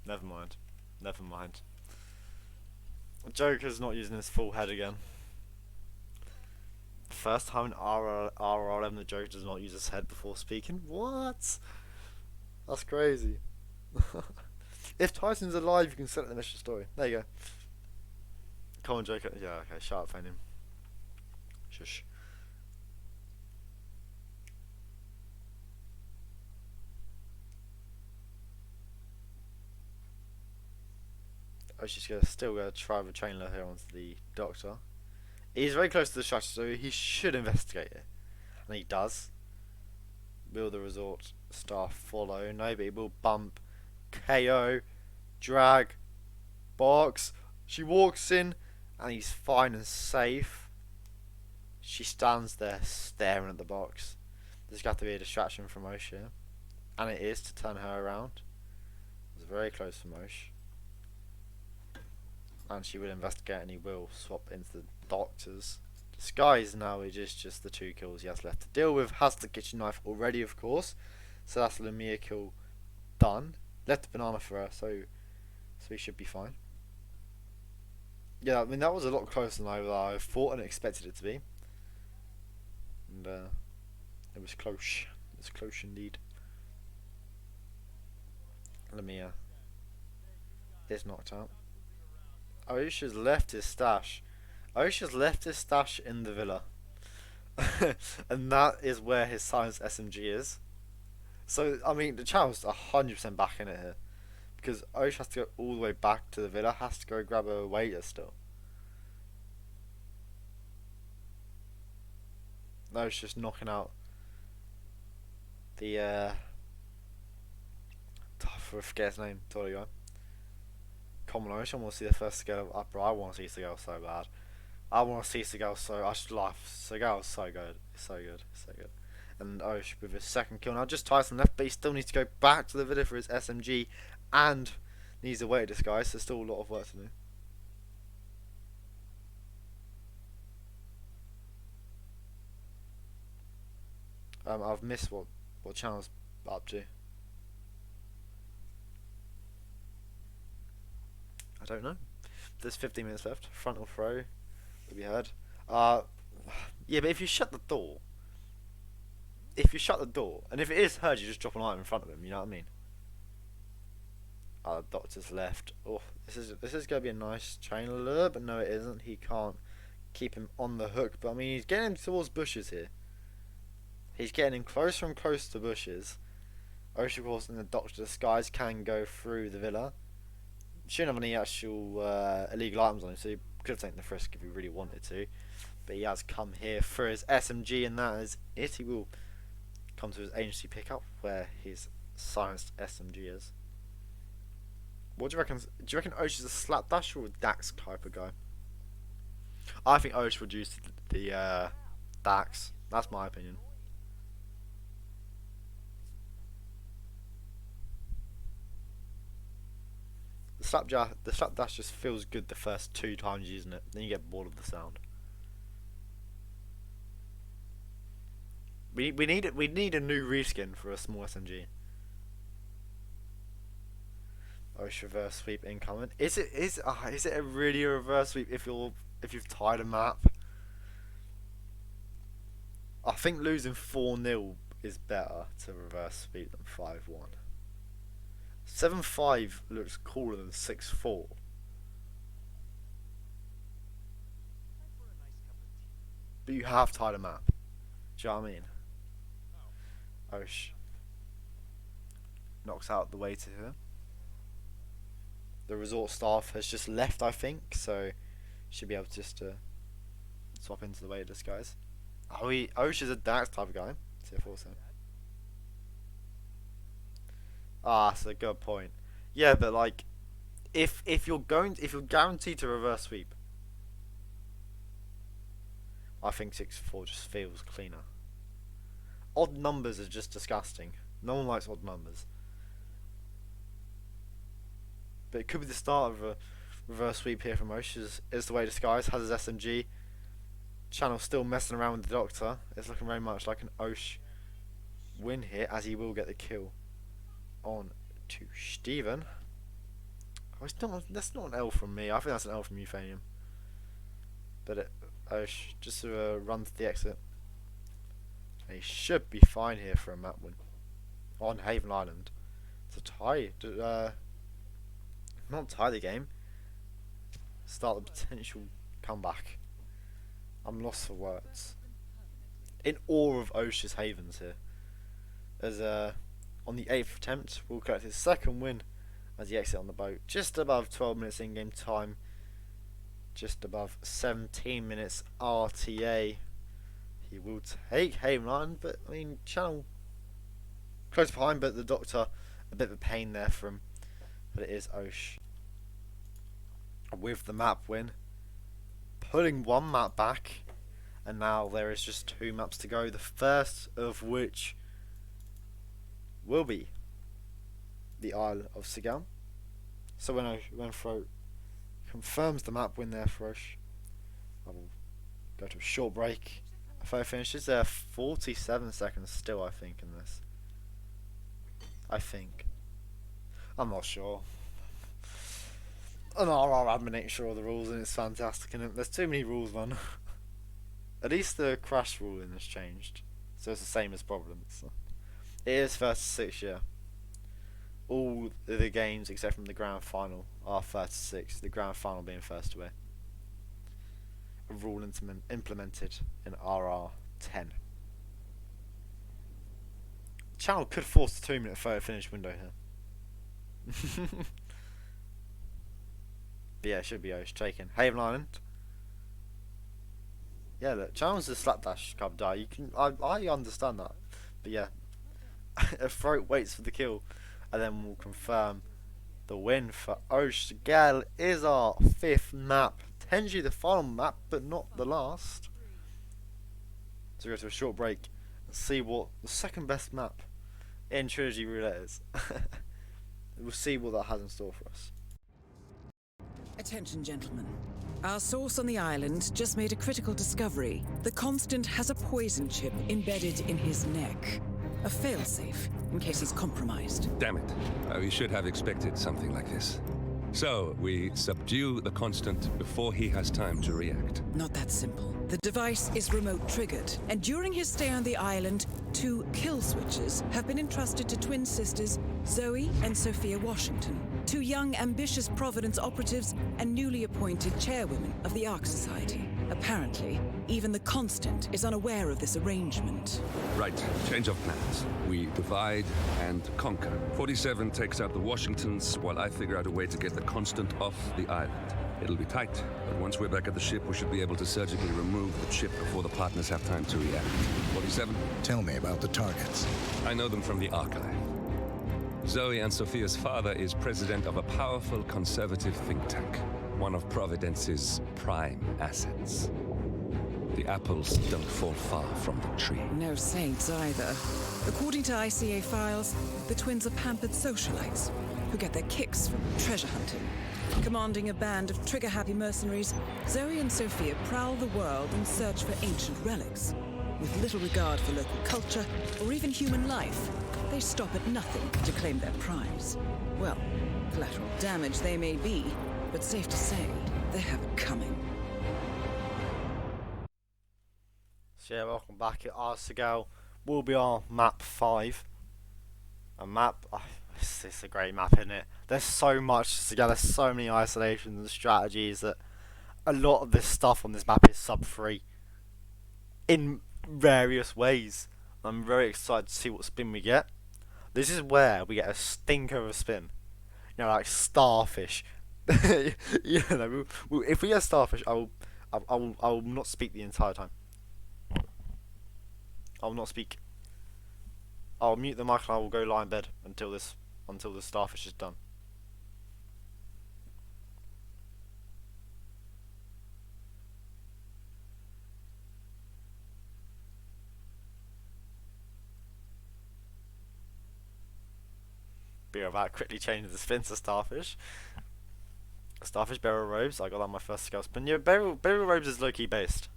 never mind. Never mind. Joker's not using his full head again. First time in RRM the Joker does not use his head before speaking. What? That's crazy. If Tyson's alive, you can select the mission story. There you go. Come on, Joker. Yeah, okay. Shut up, him. Shush. I was just still gonna try with a chain lure here onto the Doctor. He's very close to the structure, so he should investigate it, and he does. Will the resort staff follow? No, but he will bump, KO, drag, box. She walks in, and he's fine and safe. She stands there staring at the box. There's got to be a distraction from Osh here, and it is to turn her around. It's very close from Osh. And she will investigate, and he will swap into the Doctor's disguise. Now it is just the 2 kills he has left to deal with. Has the kitchen knife already, of course, so that's the Lumiere kill done. Left the banana for her, so he should be fine. Yeah, I mean that was a lot closer than I thought and expected it to be, and it was close. It was close indeed. Lumiere is knocked out. Osh has left his stash. Osh has left his stash in the villa. And that is where his silenced SMG is. So, I mean, the channel's 100% back in it here. Because Osh has to go all the way back to the villa, has to go grab a waiter still. Osh just knocking out the, I forget his name, totally gone. Common Osh, I want to see the first Seagal upper. I want to see Seagal so bad. I want to see Seagal so. I should laugh. Seagal is so good. So good. So good. And Osh with his second kill. Now just Tyson left, but he still needs to go back to the villa for his SMG and needs a waiter disguise. So there's still a lot of work to do. I've missed what Channel's up to. I don't know. There's 15 minutes left. Frontal throw will be heard. Yeah, but if you shut the door, and if it is heard, you just drop an item in front of him. You know what I mean? Doctor's left. Oh, this is gonna be a nice chain lure, but no, it isn't. He can't keep him on the hook. But I mean, he's getting him towards bushes here. He's getting him closer and closer to bushes. Osh, of course, in the Doctor disguise can go through the villa. Shouldn't have any actual illegal items on him, so he could have taken the frisk if he really wanted to. But he has come here for his SMG, and that is it. He will come to his agency pickup, where his silenced SMG is. What do you reckon? Do you reckon Osh is a slapdash or a Dax type of guy? I think Osh would use the Dax. That's my opinion. The the slapdash just feels good the first 2 times using it. Then you get bored of the sound. We need a new reskin for a small SMG. OhSh reverse sweep incoming. Is it a really a reverse sweep if you've tied a map? I think losing 4-0 is better to reverse sweep than 5-1. 7-5 looks cooler than 6-4. But you have tied a map. Do you know what I mean? OhSh knocks out the way to her. The resort staff has just left, I think, so should be able to just swap into the way of this guys. OhSh is a Dax type of guy. CF also. That's a good point. Yeah, but like, if you're guaranteed to reverse sweep, I think 6-4 just feels cleaner. Odd numbers are just disgusting. No one likes odd numbers. But it could be the start of a reverse sweep here from OhSh. Is the way disguised, has his SMG. Channel still messing around with the Doctor. It's looking very much like an OhSh win here, as he will get the kill on to Steven. Oh, that's not an L from me. I think that's an L from Euphanium. But OhSh just runs the exit. And he should be fine here for a map win on Haven Island to tie. Not tie the game. Start the potential comeback. I'm lost for words. In awe of OhSh's Havens here. As on the 8th attempt, will collect his 2nd win as he exits on the boat. Just above 12 minutes in-game time. Just above 17 minutes RTA. He will take Haven Island, but I mean, Channel close behind, but the Doctor a bit of a pain there for him. But it is OhSh with the map win, pulling 1 map back, and now there is just 2 maps to go. The first of which will be the Isle of Segal. So when Throat confirms the map win there for OhSh, I will go to a short break. If I finishes there, 47 seconds still, I think, in this. I'm not sure. An RR admin ain't sure of the rules, and it's fantastic, and there's too many rules, man. At least the crash ruling has changed, so it's the same as problems. It is 36, yeah. All the games except from the grand final are 36, the grand final being first away. A rule implemented in RR10. Channel could force the 2-minute photo finish window here. But yeah, it should be OhSh taken. Haven Island. Yeah, look, Channel's a slapdash can't die. You can, I understand that, but yeah, Throat waits for the kill, and then we'll confirm the win for OhSh. Segal is our 5th map. Potentially the final map, but not the last. So we go to a short break and see what the 2nd best map in Trilogy Roulette is. We'll see what that has in store for us. Attention, gentlemen. Our source on the island just made a critical discovery. The Constant has a poison chip embedded in his neck. A failsafe, in case he's compromised. Damn it. We should have expected something like this. So, we subdue the Constant before he has time to react. Not that simple. The device is remote triggered, and during his stay on the island, 2 kill switches have been entrusted to twin sisters Zoe and Sophia Washington, 2 young, ambitious Providence operatives and newly appointed chairwomen of the Ark Society. Apparently, even the Constant is unaware of this arrangement. Right, change of plans. We divide and conquer. 47 takes out the Washingtons, while I figure out a way to get the Constant off the island. It'll be tight, but once we're back at the ship, we should be able to surgically remove the chip before the partners have time to react. 47? Tell me about the targets. I know them from the archive. Zoe and Sophia's father is president of a powerful conservative think tank, one of Providence's prime assets. The apples don't fall far from the tree. No saints either. According to ICA files, the twins are pampered socialites who who get their kicks from treasure hunting. Commanding a band of trigger-happy mercenaries, Zoe and Sophia prowl the world in search for ancient relics. With little regard for local culture or even human life, they stop at nothing to claim their prize. Well, collateral damage they may be, but safe to say, they have it coming. So yeah, welcome back. Arsegal will be on map 5. A map, it's a great map, isn't it? There's so much together, so many isolations and strategies that a lot of this stuff on this map is sub 3 in various ways. I'm very excited to see what spin we get. This is where we get a stinker of a spin. You know, like starfish. You know, if we get starfish, I will not speak the entire time. I will not speak. I'll mute the mic and I will go lie in bed until the starfish is done. Be about quickly changing the spin to starfish. Starfish barrel robes. I got that on my first scale spin. Yeah, barrel robes is low-key based.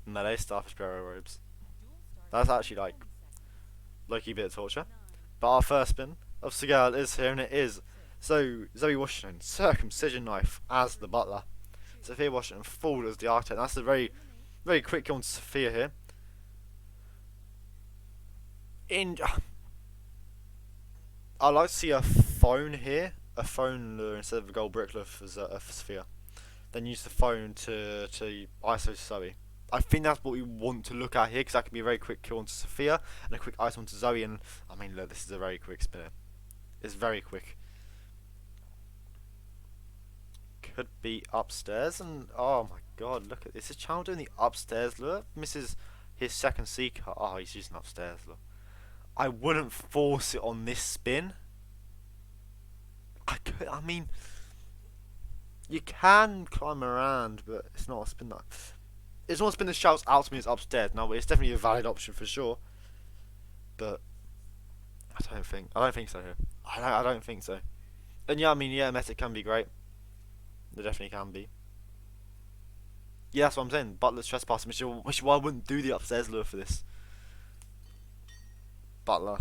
Melee starfish barrel robes. That's actually like low-key bit of torture. But our first spin of Seagal is here, and it is so Zoe Washington, circumcision knife as the butler. Sophia Washington, fool as the architect. That's a very quick kill on Sophia here. I like to see a phone here, a phone lure instead of a gold brick lure for Sophia. Then use the phone to ISO Zoe. I think that's what we want to look at here, because that can be a very quick kill onto Sophia and a quick ISO onto Zoe. And I mean, look, this is a very quick spinner. It's very quick. Could be upstairs, and oh my god, look at this. Is Channel doing the upstairs lure? Misses his second seeker. Oh, he's using upstairs lure. I wouldn't force it on this spin. I mean, you can climb around, but it's not a spin that. It's not a spin that shouts out to me it's upstairs. No, it's definitely a valid option for sure. But I don't think so here. I don't think so. And yeah, I mean, yeah, Meta can be great. They definitely can be. Yeah, that's what I'm saying. Butler's trespassing, which is why I wouldn't do the upstairs lure for this. Butler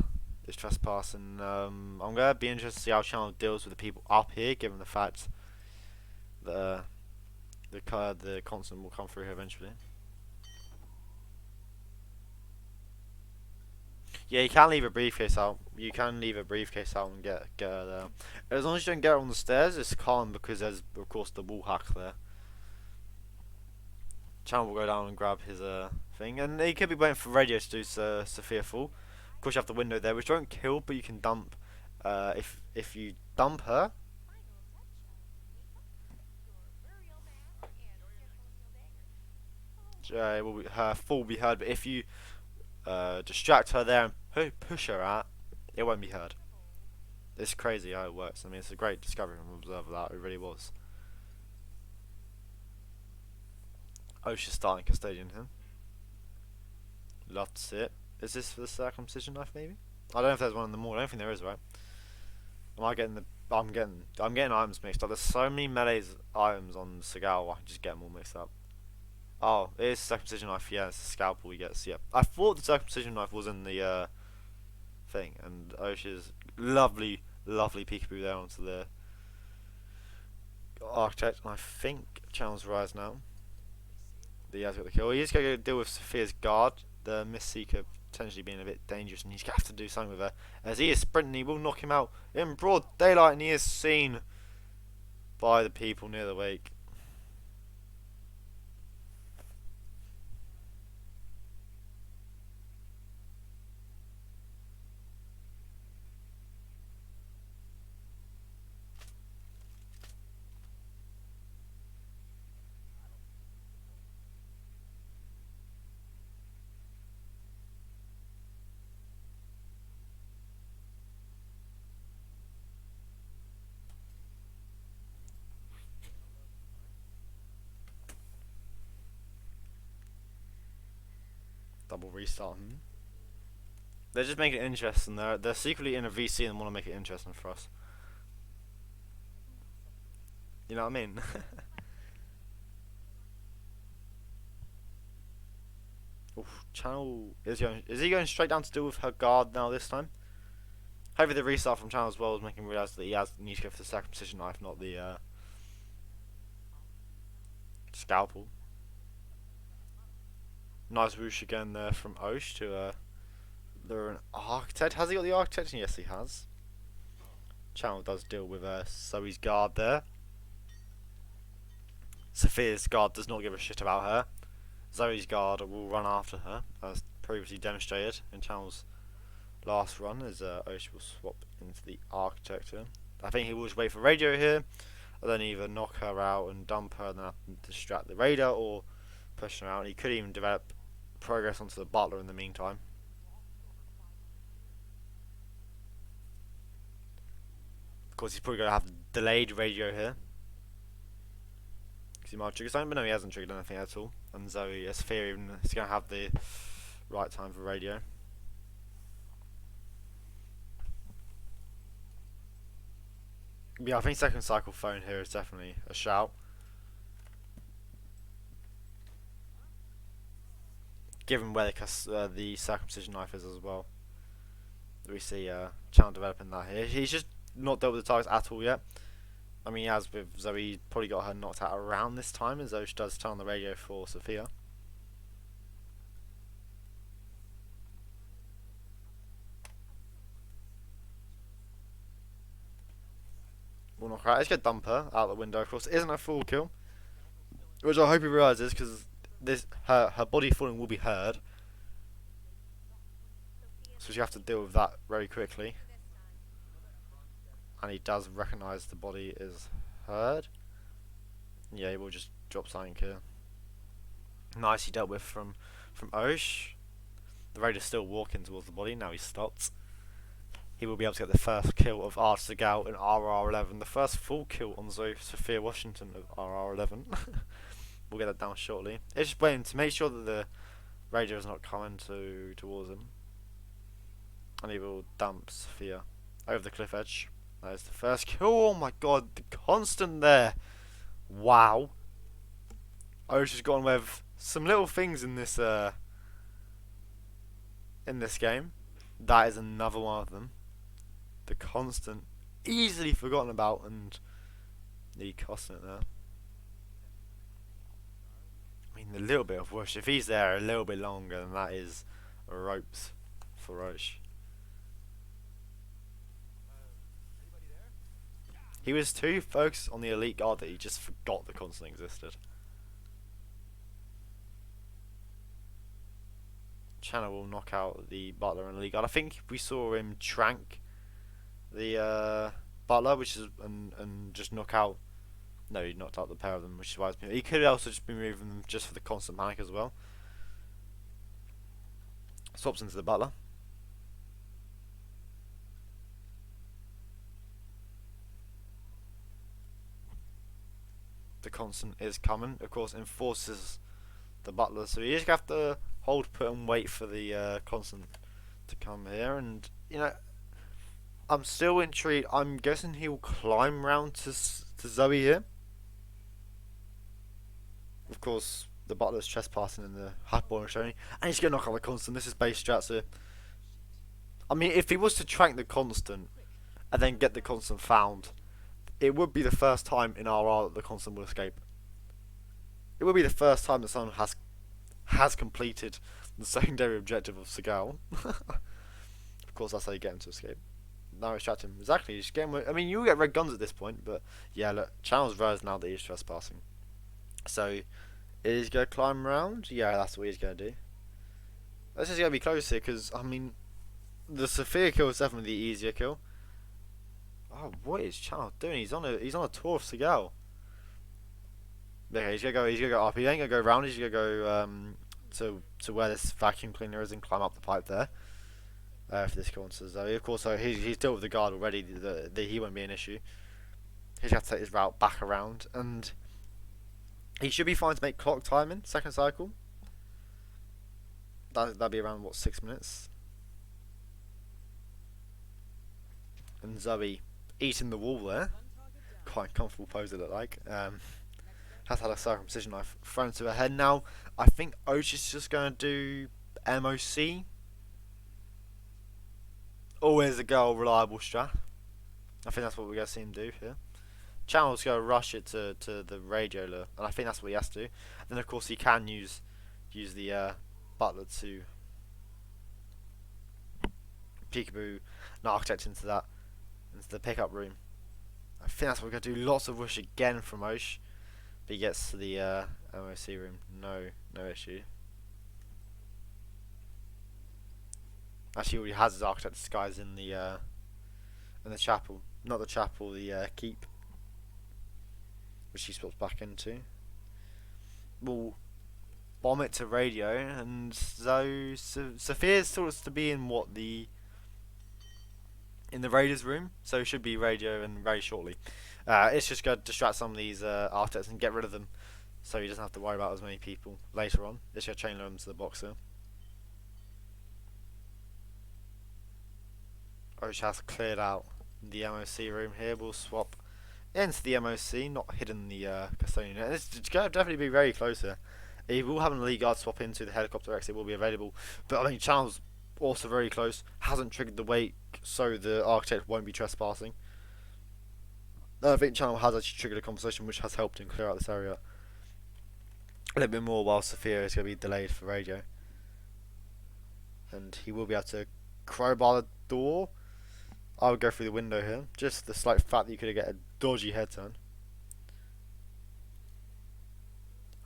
is trespassing. I'm gonna be interested to see how Channel deals with the people up here, given the fact that the constant will come through here eventually. Yeah, you can leave a briefcase out. You can leave a briefcase out and get her there. As long as you don't get her on the stairs, it's calm, because there's of course the wall hack there. Channel will go down and grab his thing, and he could be waiting for radio to do Sophia Fall. Of course, you have the window there, which don't kill, but you can dump. If you dump her, her fall will be heard. But if you distract her there and push her out, it won't be heard. It's crazy how it works. I mean, it's a great discovery from Observer, that it really was. OhShit's starting custodian here. Love to see it. Is this for the circumcision knife, maybe? I don't know if there's one in the mall. I don't think there is, right? Am I getting the? I'm getting items mixed up. There's so many melee items on Seagal, I can just get them all mixed up. Oh, it is circumcision knife. Yeah, it's a scalpel he gets. Yeah, I thought the circumcision knife was in the thing, and OhShit's lovely peekaboo there onto the architect. And I think Channel's rise now. He has got the kill. He's going to deal with Sophia's guard. The Miss Seeker potentially being a bit dangerous, and he's going to have to do something with her. As he is sprinting, he will knock him out in broad daylight, and he is seen by the people near the wake. Double restart. They're just making it interesting. They're secretly in a VC and want to make it interesting for us. You know what I mean? Oof, Channel is he going straight down to deal with her guard now this time? Hopefully the restart from Channel as well is making him realise that he needs to go for the circumcision knife, not the scalpel. Nice whoosh again there from Osh to they're an architect. Has he got the architect? Yes, he has. Channel does deal with Zoe's guard there. Sophia's guard does not give a shit about her. Zoe's guard will run after her, as previously demonstrated in Channel's last run, as Osh will swap into the architect here. I think he will just wait for radio here, and then either knock her out and dump her, and then have to distract the radar, or push her out. And he could even develop progress onto the butler in the meantime. Of course, he's probably going to have delayed radio here. Because he might trigger something, but no, he hasn't triggered anything at all. And Zoe, Sophia, even is going to have the right time for radio. Yeah, I think second cycle phone here is definitely a shout. Given where the circumcision knife is as well. We see Channel developing that here. He's just not dealt with the targets at all yet. I mean, he has with Zoe, he's probably got her knocked out around this time, as though she does turn on the radio for Sophia. We'll knock her out. Let's get Dumper out the window. Of course, it isn't a full kill, which I hope he realises, because this her body falling will be heard, so you have to deal with that very quickly. And he does recognise the body is heard. Yeah, he will just drop something here. Nicely dealt with from Osh. The raider's still walking towards the body. Now he's stopped. He will be able to get the first kill of Archer Gal in RR11. The first full kill on Sophia Washington of RR11. We'll get that down shortly. It's just waiting to make sure that the raider is not coming towards him. And he will dump Sophia over the cliff edge. That is the first kill. Oh my god, the constant there. Wow. Osh has gone with some little things in this game. That is another one of them. The constant, easily forgotten about, and the constant there. I mean, the little bit of Whoosh, if he's there a little bit longer, then that is ropes for Osh. He was too focused on the elite guard that he just forgot the constant existed. Channel will knock out the butler and elite guard. I think we saw him trank the butler, which is and just knock out. No, he knocked out the pair of them, which is why he could also just be moving them just for the constant panic as well. Swaps into the butler. The constant is coming, of course, enforces the butler, so you just have to hold, put, and wait for the constant to come here. And you know, I'm still intrigued. I'm guessing he'll climb round to Zoe here. Of course, the butler's trespassing in the highball and showing, and he's gonna knock out the constant. This is base strats here. I mean, if he was to trank the constant and then get the constant found, it would be the first time in RR that the constant will escape. It would be the first time that someone has completed the secondary objective of Seagal. Of course, that's how you get him to escape. Now extract him. Exactly. Just get him. I mean, you get red guns at this point, but yeah, look, Channel's realised now that he's trespassing. So, is he going to climb around? Yeah, that's what he's going to do. This is going to be close here, because I mean, the Sophia kill is definitely the easier kill. Oh, what is Channel doing? He's on a tour of Seagal. Okay, he's gonna go up. He ain't gonna go round. He's gonna go to where this vacuum cleaner is and climb up the pipe there. For this kill onto Zoe. Of course, so he's dealt with the guard already. He won't be an issue. He's got to take his route back around, and he should be fine to make clock timing. Second cycle. That'd be around what, 6 minutes. And Zoe eating the wall there. Quite comfortable pose it looked like. Has had a circumcision knife thrown to her head. Now, I think Osh is just going to do MOC. Always a girl, reliable strat. I think that's what we're going to see him do here. Channel's going to rush it to the radio lure, and I think that's what he has to do. And then, of course, he can use the butler to peekaboo an architect into the pickup room. I think that's what we're going to do. Lots of rush again from Osh. But he gets to the MOC room. No issue. Actually, he already has his architect disguise in the chapel. Not the chapel, the keep. Which he swaps back into. We'll bomb it to radio, and so Sophia sort of to be in in the raiders room, so it should be radio and very shortly. It's just going to distract some of these architects and get rid of them, so he doesn't have to worry about as many people later on. It's going to chain them to the boxer. Osh has cleared out the MOC room here. We'll swap into the MOC, not hidden the custodian. It's going to definitely be very close here. He will have an elite guard swap into the helicopter exit, will be available, but I think Channel's also very close. Hasn't triggered the wake, so the architect won't be trespassing. I think Channel has actually triggered a conversation which has helped him clear out this area a little bit more, while Sophia is going to be delayed for radio. And he will be able to crowbar the door. I would go through the window here. Just the slight fact that you could get a dodgy head turn.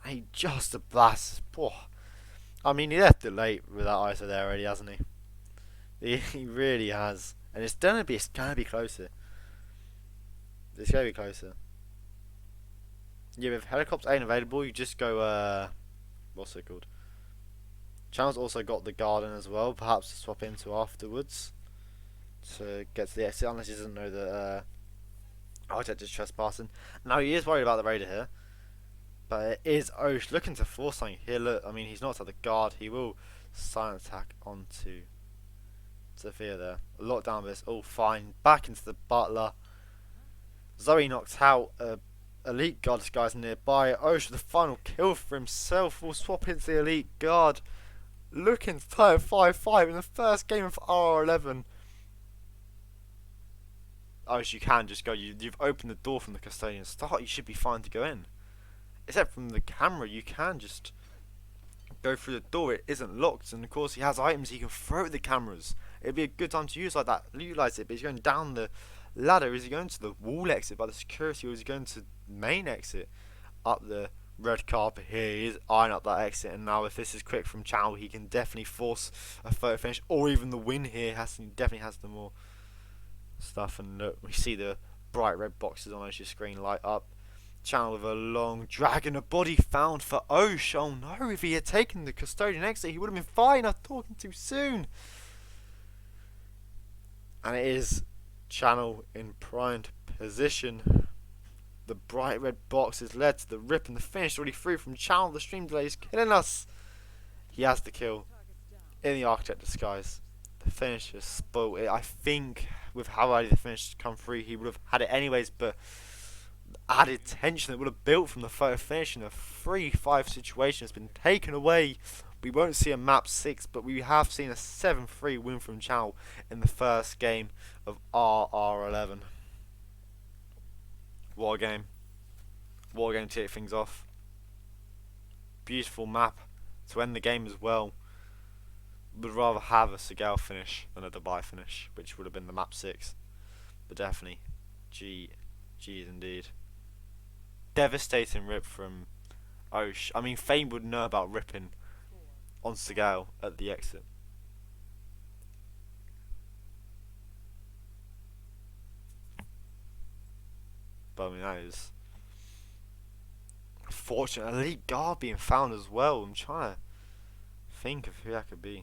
He just a blast. Oh. I mean, he left it late with that ISO there already, hasn't he? He really has. And it's gonna be closer. It's gonna be closer. Yeah, if helicopter ain't available, you just go what's it called? Channel's also got the garden as well, perhaps to swap into afterwards to get to the exit, unless he doesn't know that Architect is trespassing. Now he is worried about the raider here, but it is Osh looking to force something here. Look, I mean, he's not at the guard. He will silent attack onto Sophia there. Lock down this, all fine. Back into the butler. Zoe knocks out elite guard disguise nearby. Osh with the final kill for himself. Will swap into the elite guard. Looking to tie 5-5 in the first game of R11. Osh, you can just go. You've opened the door from the custodian start. You should be fine to go in. Except from the camera, you can just go through the door. It isn't locked, and of course he has items he can throw at the cameras. It'd be a good time to use like that. Utilize it. But he's going down the ladder. Is he going to the wall exit by the security, or is he going to main exit up the red carpet here? He is eyeing up that exit, and now if this is quick from Channel, he can definitely force a photo finish, or even the win here. He definitely has the more stuff. And look, we see the bright red boxes on Osh's screen light up. Channel with a long drag and a body found for Osh. Oh no, if he had taken the custodian exit, he would have been fine. I'm talking too soon. And it is Channel in primed position. The bright red box has led to the rip, and the finish already through from Channel. The stream delay is killing us. He has the kill in the architect disguise. The finish has spoiled it. I think with how early the finish come through, he would have had it anyways, but added tension that would have built from the photo finish in a 3-5 situation has been taken away. We won't see a map 6, but we have seen a 7-3 win from Channel in the first game of RR11. What a game. What a game to kick things off. Beautiful map to end the game as well. Would rather have a Segal finish than a Dubai finish, which would have been the map 6. But definitely, GG's indeed. Devastating rip from Osh. I mean, Fame would know about ripping on Segal at the exit. But I mean, that is fortunate. Elite guard being found as well. I'm trying to think of who that could be.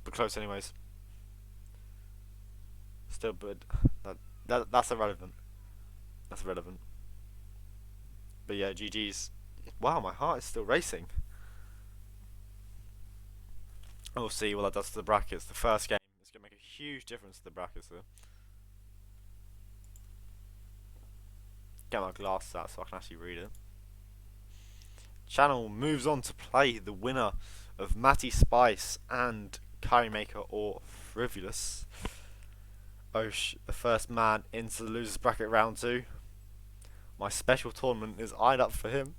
But close anyways. Still, but that's irrelevant. That's irrelevant. But yeah, GG's. Wow, my heart is still racing. We'll see what that does to the brackets. The first game is going to make a huge difference to the brackets though. Get my glasses out so I can actually read it. Channel moves on to play the winner of Matty Spice and Curry Maker or Frivolous. The first man into the losers bracket round 2. My special tournament is eyed up for him.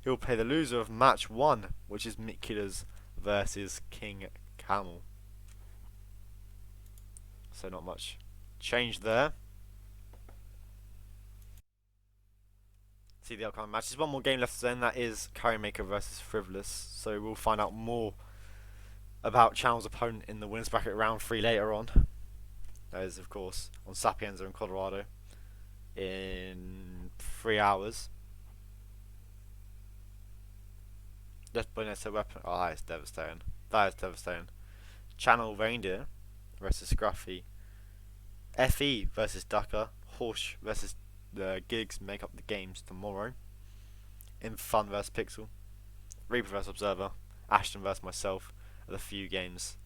He'll play the loser of match 1, which is Mick Killers versus King Camel. So not much change there. See the upcoming match. There's one more game left to end, that is Curry Maker versus Frivolous. So we'll find out more about Channel's opponent in the winners bracket round 3 later on. That is, of course, on Sapienza in Colorado in 3 hours. Just putting it to weapon. Oh, that is devastating. That is devastating. Channel Reindeer versus Scruffy. FE versus Ducker. Horsch versus the Gigs make up the games tomorrow. In Fun versus Pixel. Reaper versus Observer. Ashton versus myself are the few games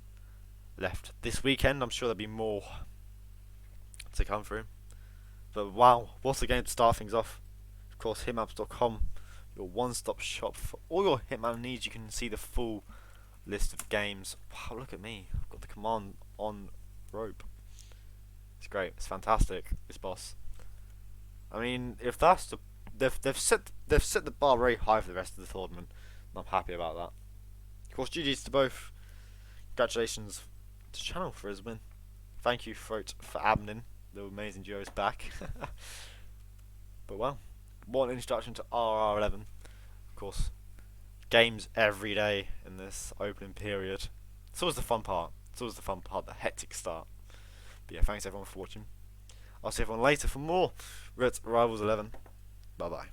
left this weekend. I'm sure there'll be more to come through. But wow, what a game to start things off. Of course, hitmaps.com, your one-stop shop for all your Hitman needs. You can see the full list of games. Wow, look at me. I've got the command on rope. It's great. It's fantastic, this boss. I mean, if that's the they've set the bar very high for the rest of the tournament, and I'm happy about that. Of course, GG's to both. Congratulations to Channel for his win. Thank you, Throat, for admin. The amazing duo is back. But well, what an introduction to RR11. Of course, games every day in this opening period. It's always the fun part. It's always the fun part, the hectic start. But yeah, thanks everyone for watching. I'll see everyone later for more Roulette Rivals 11. Bye bye.